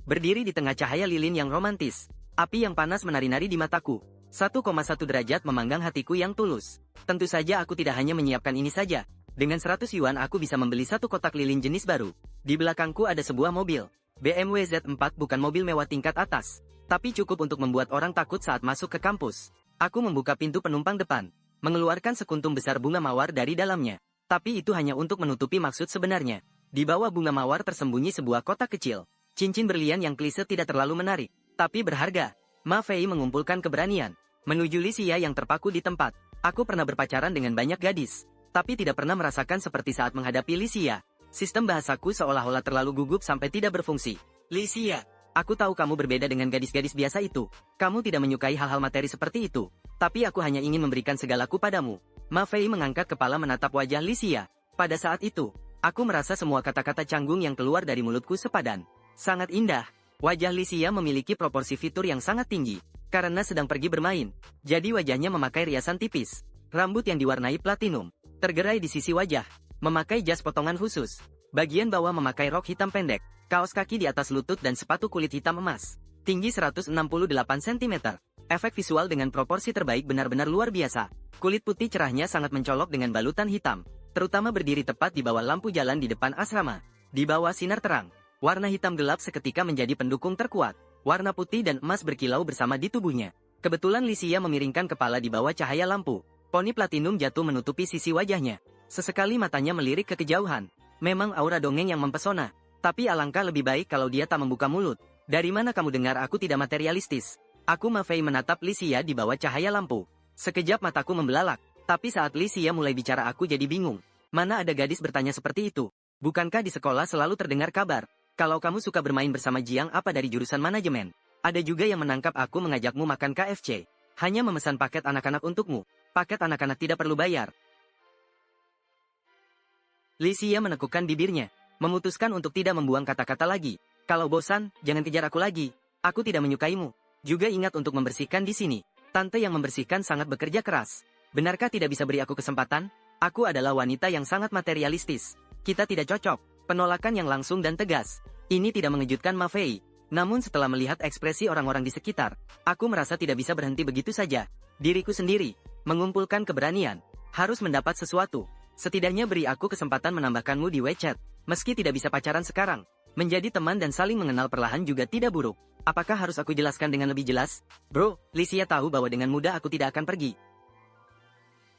Berdiri di tengah cahaya lilin yang romantis. Api yang panas menari-nari di mataku. 1,1 derajat memanggang hatiku yang tulus. Tentu saja aku tidak hanya menyiapkan ini saja. Dengan 100 yuan aku bisa membeli satu kotak lilin jenis baru. Di belakangku ada sebuah mobil. BMW Z4 bukan mobil mewah tingkat atas. Tapi cukup untuk membuat orang takut saat masuk ke kampus. Aku membuka pintu penumpang depan. Mengeluarkan sekuntum besar bunga mawar dari dalamnya. Tapi itu hanya untuk menutupi maksud sebenarnya. Di bawah bunga mawar tersembunyi sebuah kotak kecil. Cincin berlian yang klise tidak terlalu menarik. Tapi berharga. Ma Fei mengumpulkan keberanian. Menuju Lisia yang terpaku di tempat. Aku pernah berpacaran dengan banyak gadis. Tapi tidak pernah merasakan seperti saat menghadapi Lisia. Sistem bahasaku seolah-olah terlalu gugup sampai tidak berfungsi. Lisia, aku tahu kamu berbeda dengan gadis-gadis biasa itu. Kamu tidak menyukai hal-hal materi seperti itu. Tapi aku hanya ingin memberikan segalaku padamu. Ma Fei mengangkat kepala menatap wajah Lisia. Pada saat itu, aku merasa semua kata-kata canggung yang keluar dari mulutku sepadan. Sangat indah. Wajah Lisia memiliki proporsi fitur yang sangat tinggi. Karena sedang pergi bermain, jadi wajahnya memakai riasan tipis. Rambut yang diwarnai platinum, tergerai di sisi wajah. Memakai jas potongan khusus. Bagian bawah memakai rok hitam pendek, kaos kaki di atas lutut dan sepatu kulit hitam emas. Tinggi 168 cm. Efek visual dengan proporsi terbaik benar-benar luar biasa. Kulit putih cerahnya sangat mencolok dengan balutan hitam. Terutama berdiri tepat di bawah lampu jalan di depan asrama. Di bawah sinar terang, warna hitam gelap seketika menjadi pendukung terkuat. Warna putih dan emas berkilau bersama di tubuhnya. Kebetulan Lisia memiringkan kepala di bawah cahaya lampu. Poni platinum jatuh menutupi sisi wajahnya. Sesekali matanya melirik ke kejauhan. Memang aura dongeng yang mempesona. Tapi alangkah lebih baik kalau dia tak membuka mulut. Dari mana kamu dengar aku tidak materialistis? Aku Mafei menatap Lisia di bawah cahaya lampu. Sekejap mataku membelalak. Tapi saat Lisia mulai bicara aku jadi bingung. Mana ada gadis bertanya seperti itu? Bukankah di sekolah selalu terdengar kabar? Kalau kamu suka bermain bersama Jiang apa dari jurusan manajemen? Ada juga yang menangkap aku mengajakmu makan KFC. Hanya memesan paket anak-anak untukmu. Paket anak-anak tidak perlu bayar. Lisia menekukkan bibirnya. Memutuskan untuk tidak membuang kata-kata lagi. Kalau bosan, jangan kejar aku lagi. Aku tidak menyukaimu. Juga ingat untuk membersihkan di sini. Tante yang membersihkan sangat bekerja keras. Benarkah tidak bisa beri aku kesempatan? Aku adalah wanita yang sangat materialistis. Kita tidak cocok. Penolakan yang langsung dan tegas. Ini tidak mengejutkan Mafei. Namun setelah melihat ekspresi orang-orang di sekitar, aku merasa tidak bisa berhenti begitu saja. Diriku sendiri, mengumpulkan keberanian. Harus mendapat sesuatu. Setidaknya beri aku kesempatan menambahkanmu di WeChat. Meski tidak bisa pacaran sekarang. Menjadi teman dan saling mengenal perlahan juga tidak buruk. Apakah harus aku jelaskan dengan lebih jelas? Bro, Lisia tahu bahwa dengan mudah aku tidak akan pergi.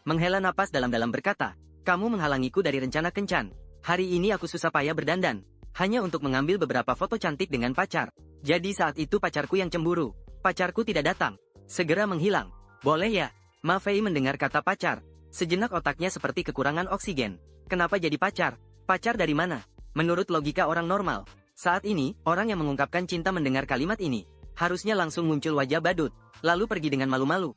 Menghela napas dalam-dalam berkata, kamu menghalangiku dari rencana kencan. Hari ini aku susah payah berdandan. Hanya untuk mengambil beberapa foto cantik dengan pacar. Jadi saat itu pacarku yang cemburu. Pacarku tidak datang. Segera menghilang. Boleh ya? Mafei mendengar kata pacar. Sejenak otaknya seperti kekurangan oksigen. Kenapa jadi pacar? Pacar dari mana? Menurut logika orang normal. Saat ini, orang yang mengungkapkan cinta mendengar kalimat ini. Harusnya langsung muncul wajah badut. Lalu pergi dengan malu-malu.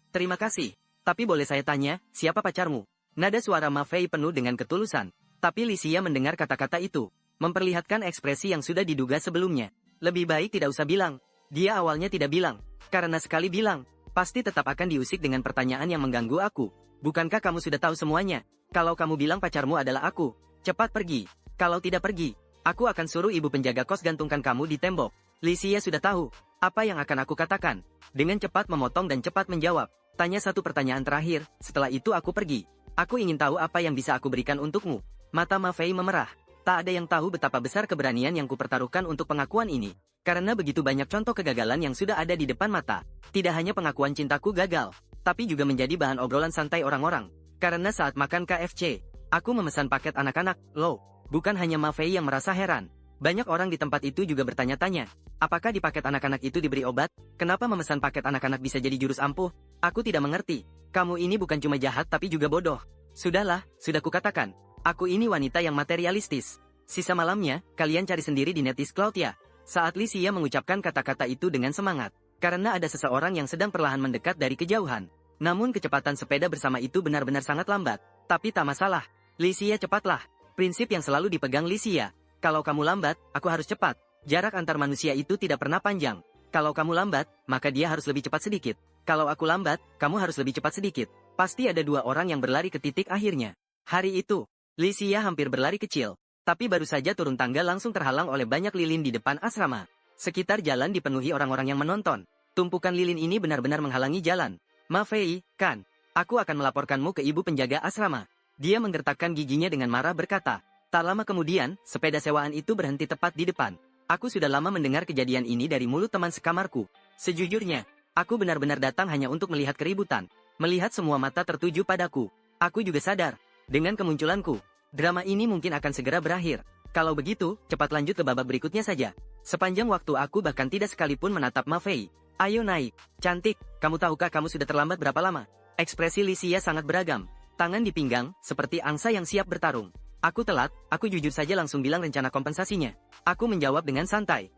Terima kasih. Tapi boleh saya tanya, siapa pacarmu? Nada suara Mafei penuh dengan ketulusan. Tapi Lisia mendengar kata-kata itu. Memperlihatkan ekspresi yang sudah diduga sebelumnya. Lebih baik tidak usah bilang. Dia awalnya tidak bilang. Karena sekali bilang, pasti tetap akan diusik dengan pertanyaan yang mengganggu aku. Bukankah kamu sudah tahu semuanya? Kalau kamu bilang pacarmu adalah aku, cepat pergi. Kalau tidak pergi, aku akan suruh ibu penjaga kos gantungkan kamu di tembok. Lisia sudah tahu apa yang akan aku katakan. Dengan cepat memotong dan cepat menjawab. Tanya satu pertanyaan terakhir, setelah itu aku pergi. Aku ingin tahu apa yang bisa aku berikan untukmu. Mata Mafei memerah. Tak ada yang tahu betapa besar keberanian yang kupertaruhkan untuk pengakuan ini. Karena begitu banyak contoh kegagalan yang sudah ada di depan mata. Tidak hanya pengakuan cintaku gagal, tapi juga menjadi bahan obrolan santai orang-orang. Karena saat makan KFC, aku memesan paket anak-anak. Loh, bukan hanya Mafei yang merasa heran. Banyak orang di tempat itu juga bertanya-tanya. Apakah di paket anak-anak itu diberi obat? Kenapa memesan paket anak-anak bisa jadi jurus ampuh? Aku tidak mengerti. Kamu ini bukan cuma jahat tapi juga bodoh. Sudahlah, sudah kukatakan. Aku ini wanita yang materialistis. Sisa malamnya, kalian cari sendiri di Netis Cloud ya. Saat Lisia mengucapkan kata-kata itu dengan semangat. Karena ada seseorang yang sedang perlahan mendekat dari kejauhan. Namun kecepatan sepeda bersama itu benar-benar sangat lambat. Tapi tak masalah. Lisia cepatlah. Prinsip yang selalu dipegang Lisia. Kalau kamu lambat, aku harus cepat. Jarak antar manusia itu tidak pernah panjang. Kalau kamu lambat, maka dia harus lebih cepat sedikit. Kalau aku lambat, kamu harus lebih cepat sedikit. Pasti ada dua orang yang berlari ke titik akhirnya. Hari itu, Lisia hampir berlari kecil. Tapi baru saja turun tangga langsung terhalang oleh banyak lilin di depan asrama. Sekitar jalan dipenuhi orang-orang yang menonton. Tumpukan lilin ini benar-benar menghalangi jalan. Mafei, kan? Aku akan melaporkanmu ke ibu penjaga asrama. Dia menggertakkan giginya dengan marah berkata. Tak lama kemudian, sepeda sewaan itu berhenti tepat di depan. Aku sudah lama mendengar kejadian ini dari mulut teman sekamarku. Sejujurnya, aku benar-benar datang hanya untuk melihat keributan. Melihat semua mata tertuju padaku. Aku juga sadar, dengan kemunculanku, drama ini mungkin akan segera berakhir. Kalau begitu, cepat lanjut ke babak berikutnya saja. Sepanjang waktu aku bahkan tidak sekalipun menatap Mafei. Ayo naik, cantik, kamu tahukah kamu sudah terlambat berapa lama? Ekspresi Lisia sangat beragam. Tangan di pinggang, seperti angsa yang siap bertarung. Aku telat, aku jujur saja langsung bilang rencana kompensasinya. Aku menjawab dengan santai.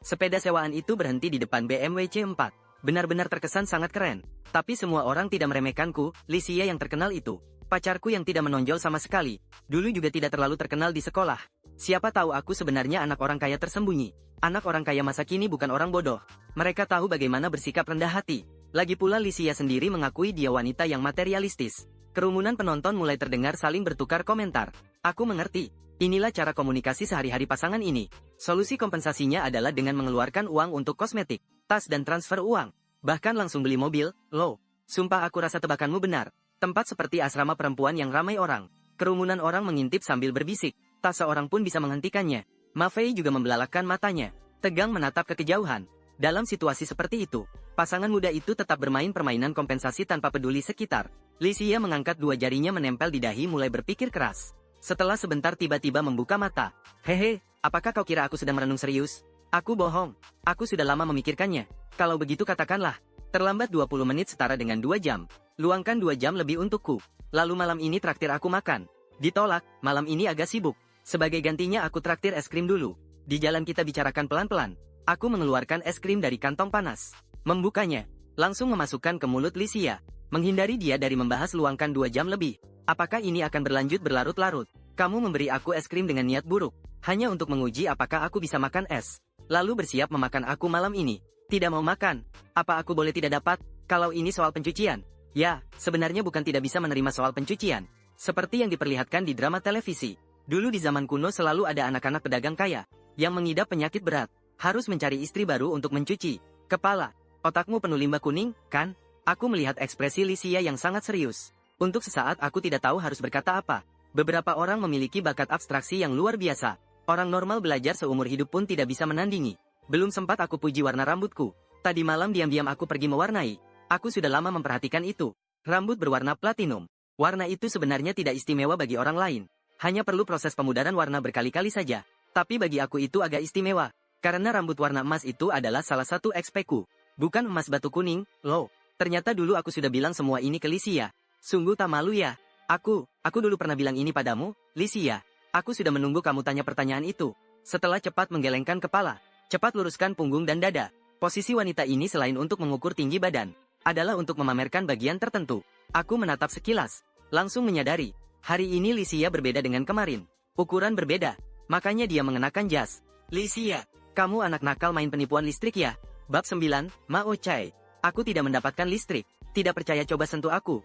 Sepeda sewaan itu berhenti di depan BMW C4. benar-benar terkesan sangat keren. Tapi semua orang tidak meremehkanku, Lisia yang terkenal itu. Pacarku yang tidak menonjol sama sekali. Dulu juga tidak terlalu terkenal di sekolah. Siapa tahu aku sebenarnya anak orang kaya tersembunyi. Anak orang kaya masa kini bukan orang bodoh. Mereka tahu bagaimana bersikap rendah hati. Lagi pula Lisia sendiri mengakui dia wanita yang materialistis. Kerumunan penonton mulai terdengar saling bertukar komentar. Aku mengerti. Inilah cara komunikasi sehari-hari pasangan ini. Solusi kompensasinya adalah dengan mengeluarkan uang untuk kosmetik, tas dan transfer uang. Bahkan langsung beli mobil, loh. Sumpah aku rasa tebakanmu benar. Tempat seperti asrama perempuan yang ramai orang. Kerumunan orang mengintip sambil berbisik. Tak seorang pun bisa menghentikannya. Ma Fei juga membelalakkan matanya. Tegang menatap ke kejauhan. Dalam situasi seperti itu, pasangan muda itu tetap bermain permainan kompensasi tanpa peduli sekitar. Lisia mengangkat dua jarinya menempel di dahi mulai berpikir keras. Setelah sebentar tiba-tiba membuka mata. Hehe, apakah kau kira aku sedang merenung serius? Aku bohong. Aku sudah lama memikirkannya. Kalau begitu katakanlah. Terlambat 20 menit setara dengan 2 jam. Luangkan 2 jam lebih untukku. Lalu malam ini traktir aku makan. Ditolak, malam ini agak sibuk. Sebagai gantinya aku traktir es krim dulu. Di jalan kita bicarakan pelan-pelan. Aku mengeluarkan es krim dari kantong panas. Membukanya. Langsung memasukkan ke mulut Lisia. Menghindari dia dari membahas luangkan 2 jam lebih. Apakah ini akan berlanjut berlarut-larut? Kamu memberi aku es krim dengan niat buruk. Hanya untuk menguji apakah aku bisa makan es. Lalu bersiap memakan aku malam ini. Tidak mau makan. Apa aku boleh tidak dapat? Kalau ini soal pencucian. Ya, sebenarnya bukan tidak bisa menerima soal pencucian. Seperti yang diperlihatkan di drama televisi. Dulu di zaman kuno selalu ada anak-anak pedagang kaya. Yang mengidap penyakit berat. Harus mencari istri baru untuk mencuci. Kepala. Otakmu penuh limbah kuning, kan? Aku melihat ekspresi Lisia yang sangat serius. Untuk sesaat aku tidak tahu harus berkata apa. Beberapa orang memiliki bakat abstraksi yang luar biasa. Orang normal belajar seumur hidup pun tidak bisa menandingi. Belum sempat aku puji warna rambutku. Tadi malam diam-diam aku pergi mewarnai. Aku sudah lama memperhatikan itu. Rambut berwarna platinum. Warna itu sebenarnya tidak istimewa bagi orang lain. Hanya perlu proses pemudaran warna berkali-kali saja. Tapi bagi aku itu agak istimewa. Karena rambut warna emas itu adalah salah satu XP-ku. Bukan emas batu kuning, loh. Ternyata dulu aku sudah bilang semua ini ke Lisia. Sungguh tak malu ya. Aku dulu pernah bilang ini padamu, Lisia. Aku sudah menunggu kamu tanya pertanyaan itu. Setelah cepat menggelengkan kepala, cepat luruskan punggung dan dada. Posisi wanita ini selain untuk mengukur tinggi badan, adalah untuk memamerkan bagian tertentu. Aku menatap sekilas, langsung menyadari, hari ini Lisia berbeda dengan kemarin. Ukuran berbeda, makanya dia mengenakan jas. Lisia, kamu anak nakal main penipuan listrik ya? Bab 9, Mao Chai. Aku tidak mendapatkan listrik. Tidak percaya coba sentuh aku.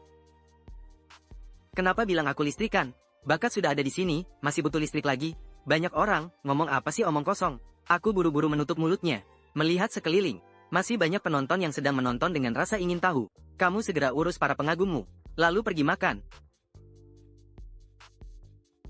Kenapa bilang aku listrikan? Bakat sudah ada di sini, masih butuh listrik lagi. Banyak orang, ngomong apa sih omong kosong. Aku buru-buru menutup mulutnya. Melihat sekeliling. Masih banyak penonton yang sedang menonton dengan rasa ingin tahu. Kamu segera urus para pengagummu. Lalu pergi makan.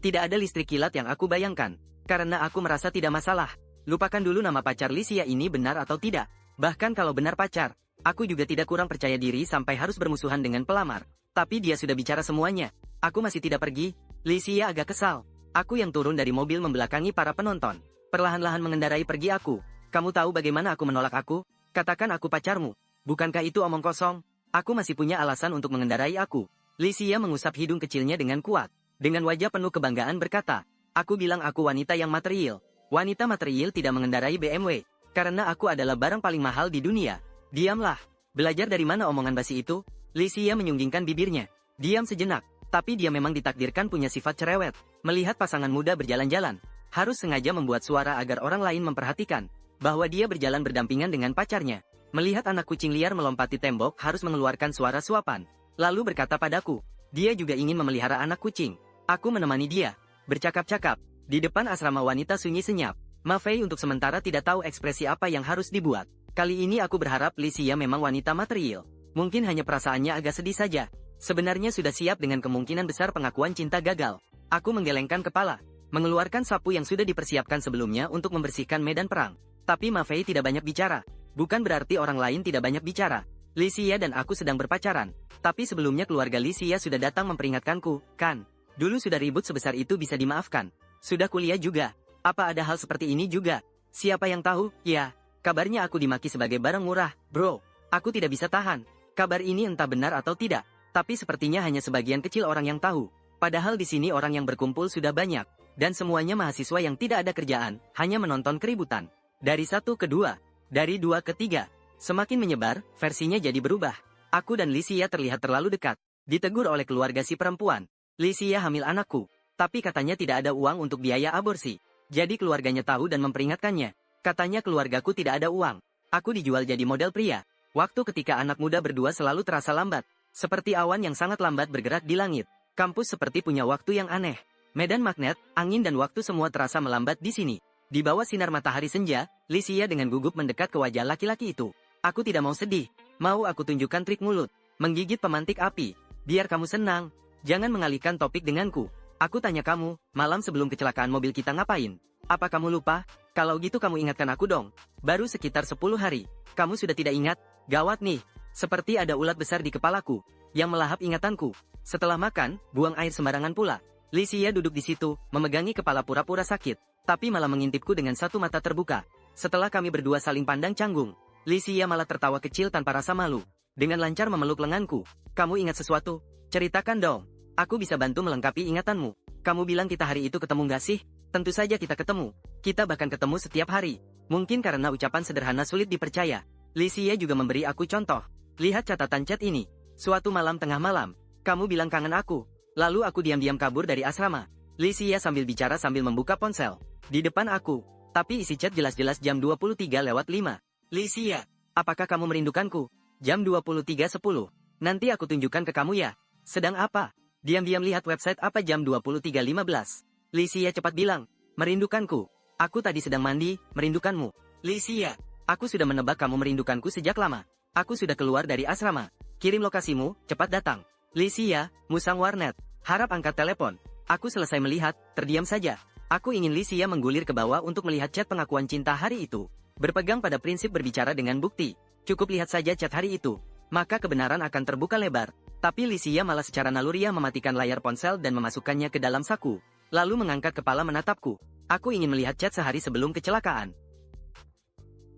Tidak ada listrik kilat yang aku bayangkan. Karena aku merasa tidak masalah. Lupakan dulu nama pacar Lisia ini benar atau tidak. Bahkan kalau benar pacar, aku juga tidak kurang percaya diri sampai harus bermusuhan dengan pelamar. Tapi dia sudah bicara semuanya. Aku masih tidak pergi. Lisia agak kesal. Aku yang turun dari mobil membelakangi para penonton. Perlahan-lahan mengendarai pergi aku. Kamu tahu bagaimana aku menolak aku? Katakan aku pacarmu. Bukankah itu omong kosong? Aku masih punya alasan untuk mengendarai aku. Lisia mengusap hidung kecilnya dengan kuat. Dengan wajah penuh kebanggaan berkata, aku bilang aku wanita yang material. Wanita material tidak mengendarai BMW. Karena aku adalah barang paling mahal di dunia. Diamlah. Belajar dari mana omongan basi itu? Lisia menyunggingkan bibirnya. Diam sejenak. Tapi dia memang ditakdirkan punya sifat cerewet. Melihat pasangan muda berjalan-jalan. Harus sengaja membuat suara agar orang lain memperhatikan. Bahwa dia berjalan berdampingan dengan pacarnya. Melihat anak kucing liar melompati tembok harus mengeluarkan suara suapan. Lalu berkata padaku. Dia juga ingin memelihara anak kucing. Aku menemani dia. Bercakap-cakap. Di depan asrama wanita sunyi senyap. Ma Fei untuk sementara tidak tahu ekspresi apa yang harus dibuat. Kali ini aku berharap Lisia memang wanita material. Mungkin hanya perasaannya agak sedih saja. Sebenarnya sudah siap dengan kemungkinan besar pengakuan cinta gagal. Aku menggelengkan kepala. Mengeluarkan sapu yang sudah dipersiapkan sebelumnya untuk membersihkan medan perang. Tapi Ma Fei tidak banyak bicara. Bukan berarti orang lain tidak banyak bicara. Lisia dan aku sedang berpacaran. Tapi sebelumnya keluarga Lisia sudah datang memperingatkanku, kan? Dulu sudah ribut sebesar itu bisa dimaafkan. Sudah kuliah juga. Apa ada hal seperti ini juga? Siapa yang tahu? Ya, kabarnya aku dimaki sebagai barang murah, bro. Aku tidak bisa tahan. Kabar ini entah benar atau tidak. Tapi sepertinya hanya sebagian kecil orang yang tahu. Padahal di sini orang yang berkumpul sudah banyak. Dan semuanya mahasiswa yang tidak ada kerjaan, hanya menonton keributan. Dari 1 ke 2. Dari 2 ke 3. Semakin menyebar, versinya jadi berubah. Aku dan Lysia terlihat terlalu dekat. Ditegur oleh keluarga si perempuan. Lysia hamil anakku. Tapi katanya tidak ada uang untuk biaya aborsi. Jadi keluarganya tahu dan memperingatkannya. Katanya keluargaku tidak ada uang. Aku dijual jadi model pria. Waktu ketika anak muda berdua selalu terasa lambat. Seperti awan yang sangat lambat bergerak di langit. Kampus seperti punya waktu yang aneh. Medan magnet, angin dan waktu semua terasa melambat di sini. Di bawah sinar matahari senja, Lysia dengan gugup mendekat ke wajah laki-laki itu. Aku tidak mau sedih. Mau aku tunjukkan trik mulut. Menggigit pemantik api. Biar kamu senang. Jangan mengalihkan topik denganku. Aku tanya kamu, malam sebelum kecelakaan mobil kita ngapain? Apa kamu lupa? Kalau gitu kamu ingatkan aku dong. Baru sekitar 10 hari. Kamu sudah tidak ingat? Gawat nih. Seperti ada ulat besar di kepalaku. Yang melahap ingatanku. Setelah makan, buang air sembarangan pula. Lysia duduk di situ, memegangi kepala pura-pura sakit. Tapi malah mengintipku dengan satu mata terbuka. Setelah kami berdua saling pandang canggung. Lysia malah tertawa kecil tanpa rasa malu. Dengan lancar memeluk lenganku. Kamu ingat sesuatu? Ceritakan dong. Aku bisa bantu melengkapi ingatanmu. Kamu bilang kita hari itu ketemu gak sih? Tentu saja kita ketemu. Kita bahkan ketemu setiap hari. Mungkin karena ucapan sederhana sulit dipercaya. Lysia juga memberi aku contoh. Lihat catatan chat ini. Suatu malam tengah malam. Kamu bilang kangen aku. Lalu aku diam-diam kabur dari asrama. Lysia sambil bicara sambil membuka ponsel. Di depan aku. Tapi isi chat jelas-jelas jam 23:05. Lysia, apakah kamu merindukanku? Jam 23:10. Nanti aku tunjukkan ke kamu ya. Sedang apa? Diam-diam lihat website apa jam 23:15. Lysia cepat bilang, merindukanku. Aku tadi sedang mandi, merindukanmu. Lysia, aku sudah menebak kamu merindukanku sejak lama. Aku sudah keluar dari asrama. Kirim lokasimu, cepat datang. Lysia, musang warnet. Harap angkat telepon. Aku selesai melihat, terdiam saja. Aku ingin Lysia menggulir ke bawah untuk melihat chat pengakuan cinta hari itu. Berpegang pada prinsip berbicara dengan bukti. Cukup lihat saja chat hari itu. Maka kebenaran akan terbuka lebar. Tapi Lysia malah secara naluriah mematikan layar ponsel dan memasukkannya ke dalam saku. Lalu mengangkat kepala menatapku. Aku ingin melihat chat sehari sebelum kecelakaan.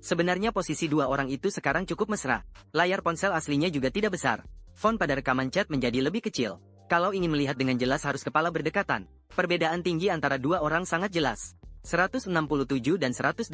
Sebenarnya posisi dua orang itu sekarang cukup mesra. Layar ponsel aslinya juga tidak besar. Font pada rekaman chat menjadi lebih kecil. Kalau ingin melihat dengan jelas harus kepala berdekatan. Perbedaan tinggi antara dua orang sangat jelas. 167 dan 185.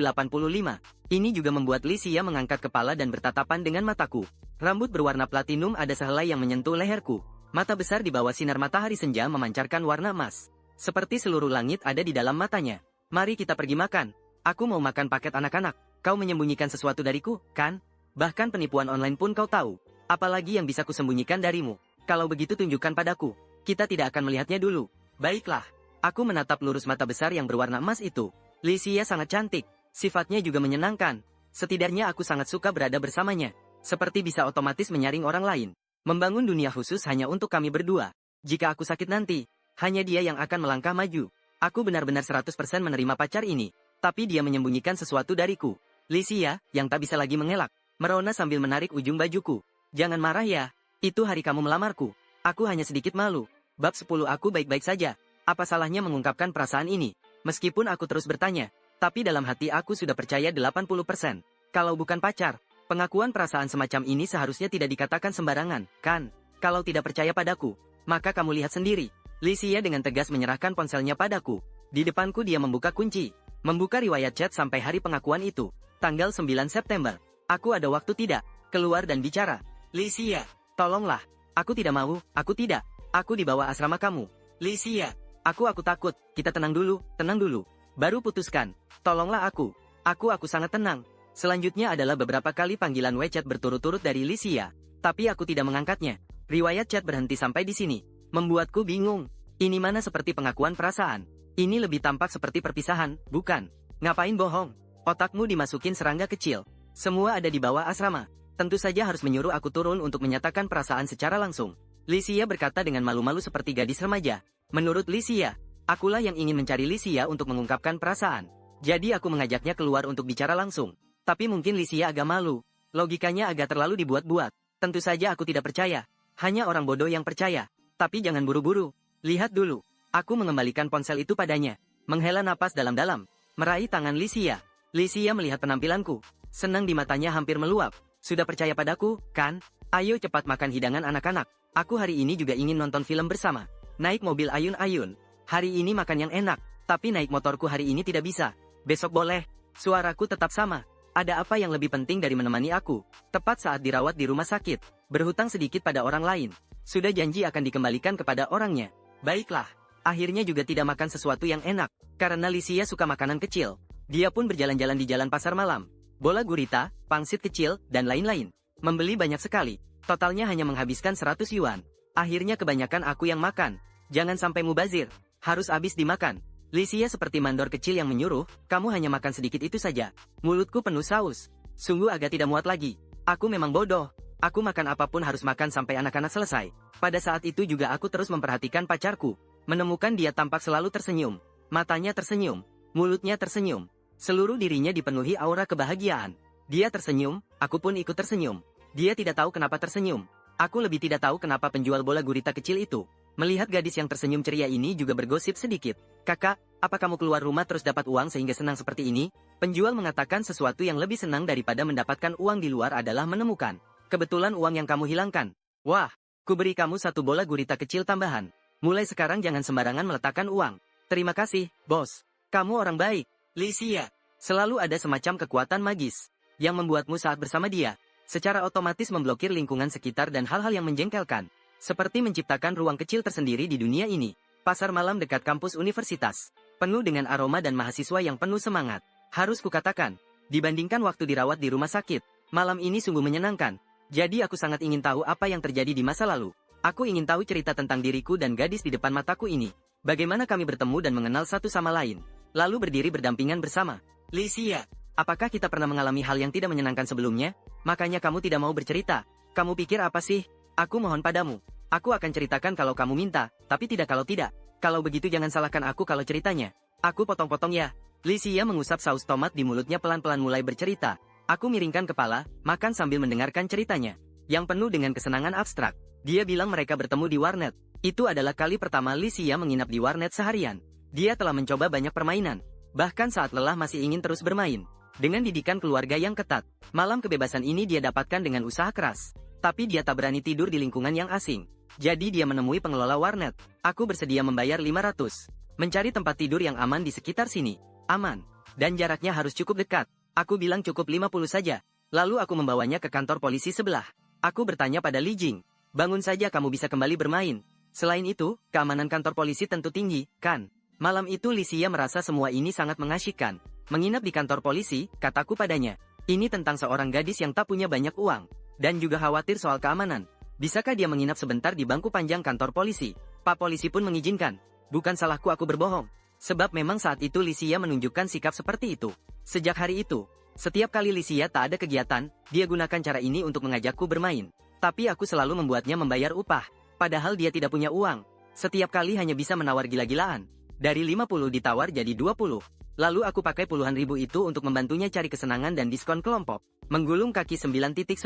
Ini juga membuat Lysia mengangkat kepala dan bertatapan dengan mataku. Rambut berwarna platinum ada sehelai yang menyentuh leherku. Mata besar di bawah sinar matahari senja memancarkan warna emas. Seperti seluruh langit ada di dalam matanya. Mari kita pergi makan. Aku mau makan paket anak-anak. Kau menyembunyikan sesuatu dariku, kan? Bahkan penipuan online pun kau tahu. Apalagi yang bisa kusembunyikan darimu. Kalau begitu tunjukkan padaku. Kita tidak akan melihatnya dulu. Baiklah. Aku menatap lurus mata besar yang berwarna emas itu. Lysia sangat cantik. Sifatnya juga menyenangkan. Setidaknya aku sangat suka berada bersamanya. Seperti bisa otomatis menyaring orang lain. Membangun dunia khusus hanya untuk kami berdua. Jika aku sakit nanti, hanya dia yang akan melangkah maju. Aku benar-benar 100% menerima pacar ini. Tapi dia menyembunyikan sesuatu dariku. Lysia, yang tak bisa lagi mengelak, merona sambil menarik ujung bajuku. Jangan marah ya. Itu hari kamu melamarku. Aku hanya sedikit malu. Bab 10 aku baik-baik saja. Apa salahnya mengungkapkan perasaan ini? Meskipun aku terus bertanya. Tapi dalam hati aku sudah percaya 80%. Kalau bukan pacar, pengakuan perasaan semacam ini seharusnya tidak dikatakan sembarangan, kan? Kalau tidak percaya padaku, maka kamu lihat sendiri. Lysia dengan tegas menyerahkan ponselnya padaku. Di depanku dia membuka kunci. Membuka riwayat chat sampai hari pengakuan itu. Tanggal 9 September. Aku ada waktu tidak. Keluar dan bicara. Lysia, tolonglah. Aku tidak mau, aku tidak. Aku dibawa asrama kamu. Lysia, aku takut. Kita tenang dulu, tenang dulu. Baru putuskan. Tolonglah aku. Aku sangat tenang. Selanjutnya adalah beberapa kali panggilan WeChat berturut-turut dari Lysia. Tapi aku tidak mengangkatnya. Riwayat chat berhenti sampai di sini. Membuatku bingung. Ini mana seperti pengakuan perasaan. Ini lebih tampak seperti perpisahan, bukan? Ngapain bohong? Otakmu dimasukin serangga kecil. Semua ada di bawah asrama. Tentu saja harus menyuruh aku turun untuk menyatakan perasaan secara langsung. Lysia berkata dengan malu-malu seperti gadis remaja. Menurut Lysia, akulah yang ingin mencari Lysia untuk mengungkapkan perasaan. Jadi aku mengajaknya keluar untuk bicara langsung. Tapi mungkin Lysia agak malu. Logikanya agak terlalu dibuat-buat. Tentu saja aku tidak percaya. Hanya orang bodoh yang percaya. Tapi jangan buru-buru. Lihat dulu. Aku mengembalikan ponsel itu padanya. Menghela napas dalam-dalam. Meraih tangan Lysia. Lysia melihat penampilanku. Senang di matanya hampir meluap. Sudah percaya padaku, kan? Ayo cepat makan hidangan anak-anak. Aku hari ini juga ingin nonton film bersama. Naik mobil ayun-ayun. Hari ini makan yang enak. Tapi naik motorku hari ini tidak bisa. Besok boleh. Suaraku tetap sama. Ada apa yang lebih penting dari menemani aku? Tepat saat dirawat di rumah sakit, berhutang sedikit pada orang lain. Sudah janji akan dikembalikan kepada orangnya. Baiklah. Akhirnya juga tidak makan sesuatu yang enak, karena Lysia suka makanan kecil. Dia pun berjalan-jalan di jalan pasar malam. Bola gurita, pangsit kecil, dan lain-lain. Membeli banyak sekali. Totalnya hanya menghabiskan 100 yuan. Akhirnya kebanyakan aku yang makan. Jangan sampai mubazir. Harus habis dimakan. Lysia seperti mandor kecil yang menyuruh, kamu hanya makan sedikit itu saja. Mulutku penuh saus. Sungguh agak tidak muat lagi. Aku memang bodoh. Aku makan apapun harus makan sampai anak-anak selesai. Pada saat itu juga aku terus memperhatikan pacarku. Menemukan dia tampak selalu tersenyum. Matanya tersenyum. Mulutnya tersenyum. Seluruh dirinya dipenuhi aura kebahagiaan. Dia tersenyum, aku pun ikut tersenyum. Dia tidak tahu kenapa tersenyum. Aku lebih tidak tahu kenapa penjual bola gurita kecil itu. Melihat gadis yang tersenyum ceria ini juga bergosip sedikit. Kakak, apa kamu keluar rumah terus dapat uang sehingga senang seperti ini? Penjual mengatakan sesuatu yang lebih senang daripada mendapatkan uang di luar adalah menemukan. Kebetulan uang yang kamu hilangkan. Wah, ku beri kamu satu bola gurita kecil tambahan. Mulai sekarang jangan sembarangan meletakkan uang. Terima kasih, bos. Kamu orang baik. Lysia. Selalu ada semacam kekuatan magis yang membuatmu saat bersama dia, secara otomatis memblokir lingkungan sekitar dan hal-hal yang menjengkelkan. Seperti menciptakan ruang kecil tersendiri di dunia ini. Pasar malam dekat kampus universitas. Penuh dengan aroma dan mahasiswa yang penuh semangat. Harus kukatakan, dibandingkan waktu dirawat di rumah sakit, malam ini sungguh menyenangkan. Jadi aku sangat ingin tahu apa yang terjadi di masa lalu. Aku ingin tahu cerita tentang diriku dan gadis di depan mataku ini. Bagaimana kami bertemu dan mengenal satu sama lain. Lalu berdiri berdampingan bersama. Lysia, apakah kita pernah mengalami hal yang tidak menyenangkan sebelumnya? Makanya kamu tidak mau bercerita. Kamu pikir apa sih? Aku mohon padamu. Aku akan ceritakan kalau kamu minta, tapi tidak kalau tidak. Kalau begitu jangan salahkan aku kalau ceritanya. Aku potong-potong ya. Lysia mengusap saus tomat di mulutnya pelan-pelan mulai bercerita. Aku miringkan kepala, makan sambil mendengarkan ceritanya. Yang penuh dengan kesenangan abstrak. Dia bilang mereka bertemu di warnet. Itu adalah kali pertama Lysia menginap di warnet seharian. Dia telah mencoba banyak permainan. Bahkan saat lelah masih ingin terus bermain. Dengan didikan keluarga yang ketat, malam kebebasan ini dia dapatkan dengan usaha keras. Tapi dia tak berani tidur di lingkungan yang asing. Jadi dia menemui pengelola warnet. Aku bersedia membayar 500. Mencari tempat tidur yang aman di sekitar sini. Aman. Dan jaraknya harus cukup dekat. Aku bilang cukup 50 saja. Lalu aku membawanya ke kantor polisi sebelah. Aku bertanya pada Li Jing. Bangun saja kamu bisa kembali bermain. Selain itu, keamanan kantor polisi tentu tinggi, kan? Malam itu Lysia merasa semua ini sangat mengasyikkan. Menginap di kantor polisi, kataku padanya. Ini tentang seorang gadis yang tak punya banyak uang. Dan juga khawatir soal keamanan. Bisakah dia menginap sebentar di bangku panjang kantor polisi? Pak polisi pun mengizinkan. Bukan salahku aku berbohong. Sebab memang saat itu Lysia menunjukkan sikap seperti itu. Sejak hari itu, setiap kali Lysia tak ada kegiatan, dia gunakan cara ini untuk mengajakku bermain. Tapi aku selalu membuatnya membayar upah. Padahal dia tidak punya uang. Setiap kali hanya bisa menawar gila-gilaan. Dari 50 ditawar jadi 20. Lalu aku pakai puluhan ribu itu untuk membantunya cari kesenangan dan diskon kelompok. Menggulung kaki 9.9.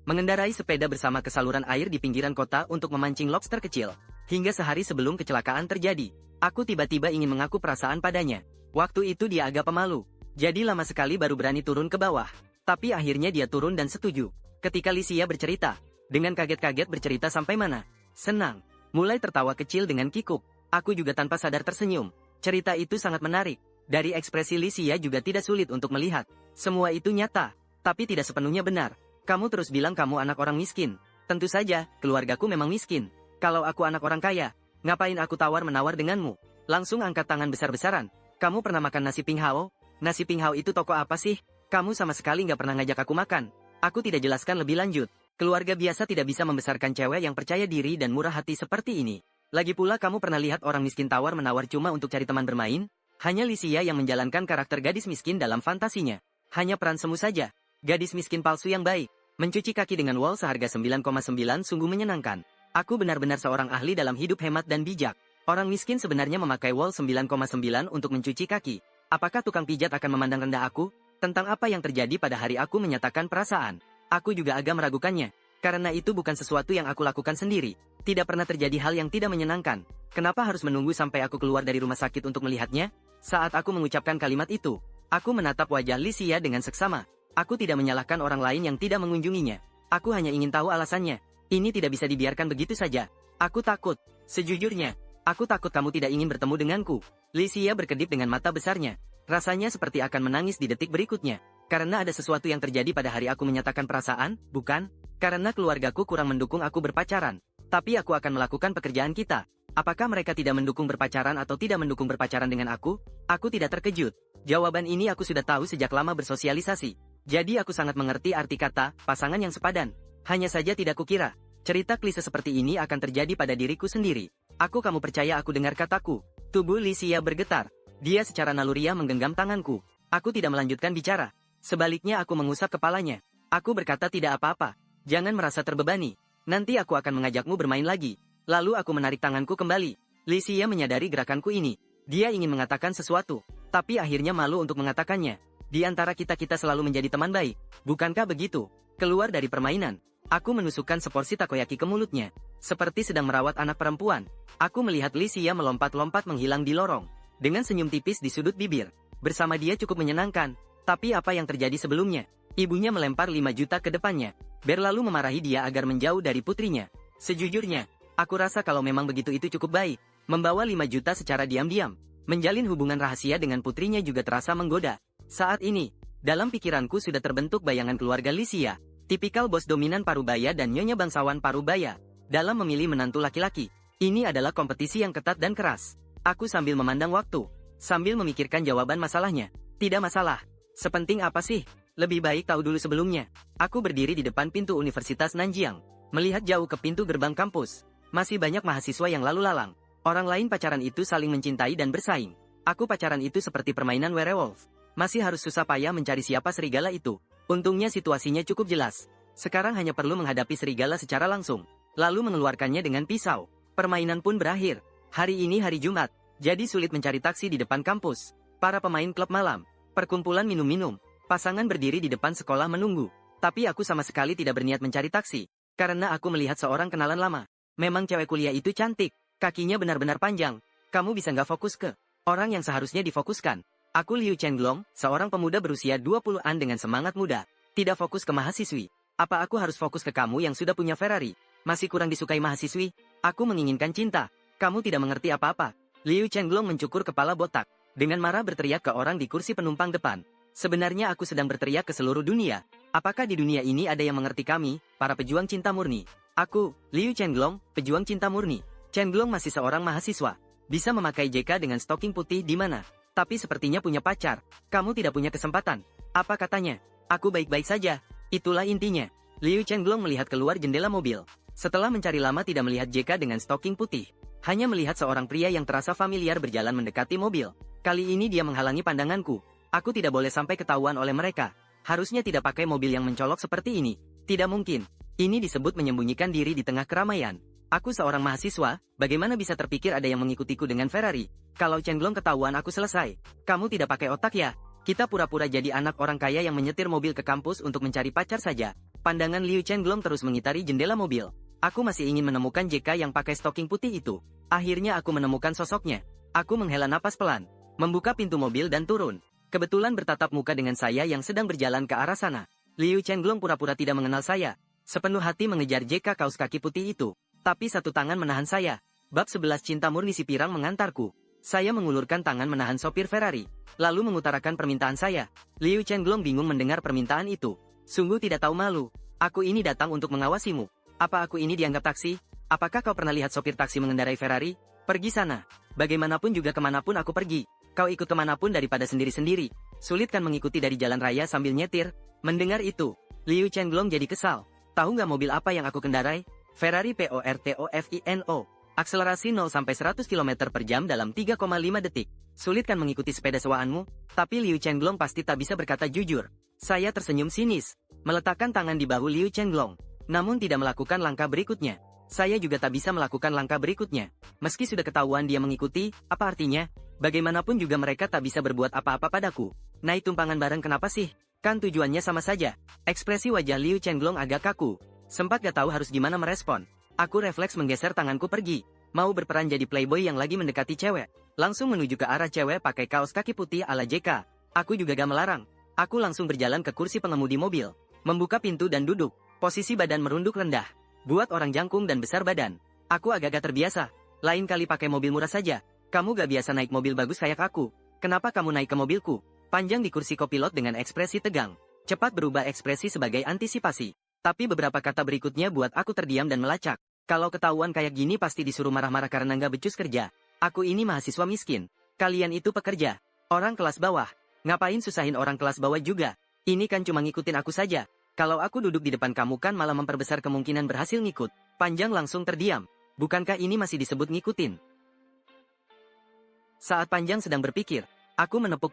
Mengendarai sepeda bersama ke saluran air di pinggiran kota untuk memancing lobster kecil. Hingga sehari sebelum kecelakaan terjadi. Aku tiba-tiba ingin mengaku perasaan padanya. Waktu itu dia agak pemalu. Jadi lama sekali baru berani turun ke bawah. Tapi akhirnya dia turun dan setuju. Ketika Lysia bercerita, dengan kaget-kaget bercerita sampai mana? Senang. Mulai tertawa kecil dengan kikuk. Aku juga tanpa sadar tersenyum. Cerita itu sangat menarik. Dari ekspresi Lysia juga tidak sulit untuk melihat. Semua itu nyata, tapi tidak sepenuhnya benar. Kamu terus bilang kamu anak orang miskin. Tentu saja, keluargaku memang miskin. Kalau aku anak orang kaya, ngapain aku tawar-menawar denganmu? Langsung angkat tangan besar-besaran. Kamu pernah makan nasi pinghao? Nasi pinghao itu toko apa sih? Kamu sama sekali nggak pernah ngajak aku makan. Aku tidak jelaskan lebih lanjut. Keluarga biasa tidak bisa membesarkan cewek yang percaya diri dan murah hati seperti ini. Lagi pula kamu pernah lihat orang miskin tawar-menawar cuma untuk cari teman bermain? Hanya Lysia yang menjalankan karakter gadis miskin dalam fantasinya. Hanya peran semu saja. Gadis miskin palsu yang baik. Mencuci kaki dengan wol seharga 9,9 sungguh menyenangkan. Aku benar-benar seorang ahli dalam hidup hemat dan bijak. Orang miskin sebenarnya memakai wol 9,9 untuk mencuci kaki. Apakah tukang pijat akan memandang rendah aku? Tentang apa yang terjadi pada hari aku menyatakan perasaan. Aku juga agak meragukannya. Karena itu bukan sesuatu yang aku lakukan sendiri. Tidak pernah terjadi hal yang tidak menyenangkan. Kenapa harus menunggu sampai aku keluar dari rumah sakit untuk melihatnya? Saat aku mengucapkan kalimat itu, aku menatap wajah Lysia dengan seksama. Aku tidak menyalahkan orang lain yang tidak mengunjunginya. Aku hanya ingin tahu alasannya. Ini tidak bisa dibiarkan begitu saja. Aku takut. Sejujurnya, aku takut kamu tidak ingin bertemu denganku. Lysia berkedip dengan mata besarnya. Rasanya seperti akan menangis di detik berikutnya. Karena ada sesuatu yang terjadi pada hari aku menyatakan perasaan, bukan? Karena keluargaku kurang mendukung aku berpacaran. Tapi aku akan melakukan pekerjaan kita. Apakah mereka tidak mendukung berpacaran atau tidak mendukung berpacaran dengan aku? Aku tidak terkejut. Jawaban ini aku sudah tahu sejak lama bersosialisasi. Jadi aku sangat mengerti arti kata, pasangan yang sepadan. Hanya saja tidak kukira. Cerita klise seperti ini akan terjadi pada diriku sendiri. Kamu percaya aku dengar kataku? Tubuh Licia bergetar. Dia secara naluriah menggenggam tanganku. Aku tidak melanjutkan bicara. Sebaliknya aku mengusap kepalanya. Aku berkata tidak apa-apa. Jangan merasa terbebani. Nanti aku akan mengajakmu bermain lagi. Lalu aku menarik tanganku kembali. Licia menyadari gerakanku ini. Dia ingin mengatakan sesuatu. Tapi akhirnya malu untuk mengatakannya. Di antara kita selalu menjadi teman baik. Bukankah begitu? Keluar dari permainan. Aku menusukkan seporsi takoyaki ke mulutnya. Seperti sedang merawat anak perempuan. Aku melihat Licia melompat-lompat menghilang di lorong. Dengan senyum tipis di sudut bibir. Bersama dia cukup menyenangkan. Tapi apa yang terjadi sebelumnya? Ibunya melempar 5 juta ke depannya. Bear lalu memarahi dia agar menjauh dari putrinya. Sejujurnya, aku rasa kalau memang begitu itu cukup baik. Membawa 5 juta secara diam-diam. Menjalin hubungan rahasia dengan putrinya juga terasa menggoda. Saat ini, dalam pikiranku sudah terbentuk bayangan keluarga Licia. Tipikal bos dominan Parubaya dan nyonya bangsawan Parubaya. Dalam memilih menantu laki-laki. Ini adalah kompetisi yang ketat dan keras. Aku sambil memandang waktu. Sambil memikirkan jawaban masalahnya. Tidak masalah. Sepenting apa sih? Lebih baik tahu dulu sebelumnya. Aku berdiri di depan pintu Universitas Nanjiang. Melihat jauh ke pintu gerbang kampus. Masih banyak mahasiswa yang lalu lalang. Orang lain pacaran itu saling mencintai dan bersaing. Aku pacaran itu seperti permainan werewolf. Masih harus susah payah mencari siapa serigala itu. Untungnya situasinya cukup jelas. Sekarang hanya perlu menghadapi serigala secara langsung. Lalu mengeluarkannya dengan pisau. Permainan pun berakhir. Hari ini hari Jumat. Jadi sulit mencari taksi di depan kampus. Para pemain klub malam. Perkumpulan minum-minum. Pasangan berdiri di depan sekolah menunggu. Tapi aku sama sekali tidak berniat mencari taksi. Karena aku melihat seorang kenalan lama. Memang cewek kuliah itu cantik. Kakinya benar-benar panjang. Kamu bisa nggak fokus ke orang yang seharusnya difokuskan? Aku Liu Chenglong, seorang pemuda berusia 20-an dengan semangat muda. Tidak fokus ke mahasiswi. Apa aku harus fokus ke kamu yang sudah punya Ferrari? Masih kurang disukai mahasiswi? Aku menginginkan cinta. Kamu tidak mengerti apa-apa. Liu Chenglong mencukur kepala botak. Dengan marah berteriak ke orang di kursi penumpang depan. Sebenarnya aku sedang berteriak ke seluruh dunia. Apakah di dunia ini ada yang mengerti kami, para pejuang cinta murni? Aku, Liu Chenglong, pejuang cinta murni. Chenglong masih seorang mahasiswa. Bisa memakai JK dengan stocking putih di mana? Tapi sepertinya punya pacar. Kamu tidak punya kesempatan. Apa katanya? Aku baik-baik saja. Itulah intinya. Liu Chenglong melihat keluar jendela mobil. Setelah mencari lama tidak melihat JK dengan stocking putih. Hanya melihat seorang pria yang terasa familiar berjalan mendekati mobil. Kali ini dia menghalangi pandanganku. Aku tidak boleh sampai ketahuan oleh mereka. Harusnya tidak pakai mobil yang mencolok seperti ini. Tidak mungkin. Ini disebut menyembunyikan diri di tengah keramaian. Aku seorang mahasiswa, bagaimana bisa terpikir ada yang mengikutiku dengan Ferrari? Kalau Chenglong ketahuan aku selesai. Kamu tidak pakai otak ya? Kita pura-pura jadi anak orang kaya yang menyetir mobil ke kampus untuk mencari pacar saja. Pandangan Liu Chenglong terus mengitari jendela mobil. Aku masih ingin menemukan JK yang pakai stocking putih itu. Akhirnya aku menemukan sosoknya. Aku menghela napas pelan. Membuka pintu mobil dan turun. Kebetulan bertatap muka dengan saya yang sedang berjalan ke arah sana. Liu Chenglong pura-pura tidak mengenal saya. Sepenuh hati mengejar JK kaos kaki putih itu. Tapi satu tangan menahan saya. Bab 11 cinta murni si pirang mengantarku. Saya mengulurkan tangan menahan sopir Ferrari. Lalu mengutarakan permintaan saya. Liu Chenglong bingung mendengar permintaan itu. Sungguh tidak tahu malu. Aku ini datang untuk mengawasimu. Apa aku ini dianggap taksi? Apakah kau pernah lihat sopir taksi mengendarai Ferrari? Pergi sana. Bagaimanapun juga kemanapun aku pergi. Kau ikut kemanapun daripada sendiri-sendiri. Sulit kan mengikuti dari jalan raya sambil nyetir? Mendengar itu, Liu Chenglong jadi kesal. Tahu nggak mobil apa yang aku kendarai? Ferrari Portofino. Akselerasi 0-100 km per jam dalam 3,5 detik. Sulit kan mengikuti sepeda sewaanmu? Tapi Liu Chenglong pasti tak bisa berkata jujur. Saya tersenyum sinis. Meletakkan tangan di bahu Liu Chenglong. Namun tidak melakukan langkah berikutnya. Saya juga tak bisa melakukan langkah berikutnya. Meski sudah ketahuan dia mengikuti, apa artinya? Bagaimanapun juga mereka tak bisa berbuat apa-apa padaku. Naik tumpangan bareng kenapa sih? Kan tujuannya sama saja. Ekspresi wajah Liu Chenglong agak kaku. Sempat gak tahu harus gimana merespon. Aku refleks menggeser tanganku pergi. Mau berperan jadi playboy yang lagi mendekati cewek. Langsung menuju ke arah cewek pakai kaos kaki putih ala JK. Aku juga gak melarang. Aku langsung berjalan ke kursi pengemudi mobil. Membuka pintu dan duduk. Posisi badan merunduk rendah. Buat orang jangkung dan besar badan. Aku agak-agak terbiasa. Lain kali pakai mobil murah saja. Kamu gak biasa naik mobil bagus kayak aku. Kenapa kamu naik ke mobilku? Panjang di kursi kopilot dengan ekspresi tegang. Cepat berubah ekspresi sebagai antisipasi. Tapi beberapa kata berikutnya buat aku terdiam dan melacak. Kalau ketahuan kayak gini pasti disuruh marah-marah karena nggak becus kerja. Aku ini mahasiswa miskin. Kalian itu pekerja. Orang kelas bawah. Ngapain susahin orang kelas bawah juga? Ini kan cuma ngikutin aku saja. Kalau aku duduk di depan kamu kan malah memperbesar kemungkinan berhasil ngikut. Panjang langsung terdiam. Bukankah ini masih disebut ngikutin? Saat Panjang sedang berpikir, aku menepuk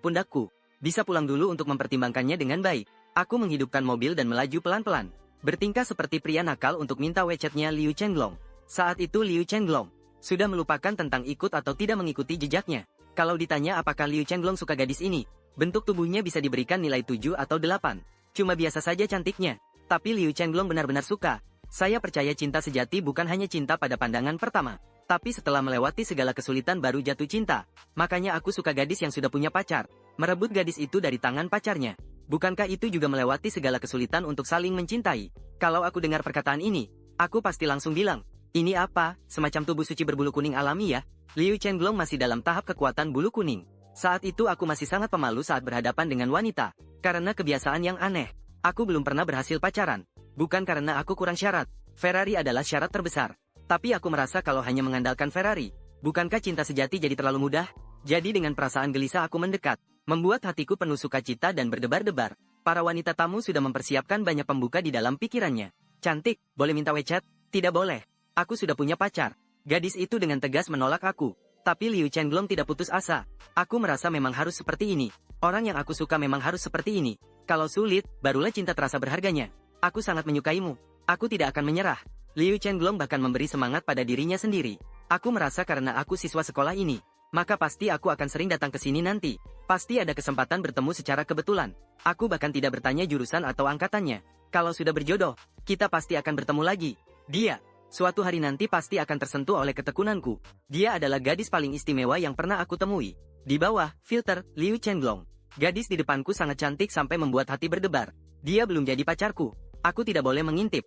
pundakku. Bisa pulang dulu untuk mempertimbangkannya dengan baik. Aku menghidupkan mobil dan melaju pelan-pelan. Bertingkah seperti pria nakal untuk minta WeChat-nya Liu Chenglong. Saat itu Liu Chenglong sudah melupakan tentang ikut atau tidak mengikuti jejaknya. Kalau ditanya apakah Liu Chenglong suka gadis ini, bentuk tubuhnya bisa diberikan nilai 7 atau 8. Cuma biasa saja cantiknya. Tapi Liu Chenglong benar-benar suka. Saya percaya cinta sejati bukan hanya cinta pada pandangan pertama. Tapi setelah melewati segala kesulitan baru jatuh cinta. Makanya aku suka gadis yang sudah punya pacar. Merebut gadis itu dari tangan pacarnya. Bukankah itu juga melewati segala kesulitan untuk saling mencintai? Kalau aku dengar perkataan ini, aku pasti langsung bilang, ini apa, semacam tubuh suci berbulu kuning alami ya? Liu Chenglong masih dalam tahap kekuatan bulu kuning. Saat itu aku masih sangat pemalu saat berhadapan dengan wanita. Karena kebiasaan yang aneh. Aku belum pernah berhasil pacaran. Bukan karena aku kurang syarat. Ferrari adalah syarat terbesar. Tapi aku merasa kalau hanya mengandalkan Ferrari, bukankah cinta sejati jadi terlalu mudah? Jadi dengan perasaan gelisah aku mendekat, membuat hatiku penuh sukacita dan berdebar-debar. Para wanita tamu sudah mempersiapkan banyak pembuka di dalam pikirannya. Cantik, boleh minta WeChat? Tidak boleh. Aku sudah punya pacar. Gadis itu dengan tegas menolak aku. Tapi Liu Chenglong tidak putus asa. Aku merasa memang harus seperti ini. Orang yang aku suka memang harus seperti ini. Kalau sulit, barulah cinta terasa berharganya. Aku sangat menyukaimu. Aku tidak akan menyerah. Liu Chenglong bahkan memberi semangat pada dirinya sendiri. Aku merasa karena aku siswa sekolah ini, maka pasti aku akan sering datang ke sini nanti. Pasti ada kesempatan bertemu secara kebetulan. Aku bahkan tidak bertanya jurusan atau angkatannya. Kalau sudah berjodoh, kita pasti akan bertemu lagi. Dia, suatu hari nanti pasti akan tersentuh oleh ketekunanku. Dia adalah gadis paling istimewa yang pernah aku temui. Di bawah, filter, Liu Chenglong. Gadis di depanku sangat cantik sampai membuat hati berdebar. Dia belum jadi pacarku. Aku tidak boleh mengintip.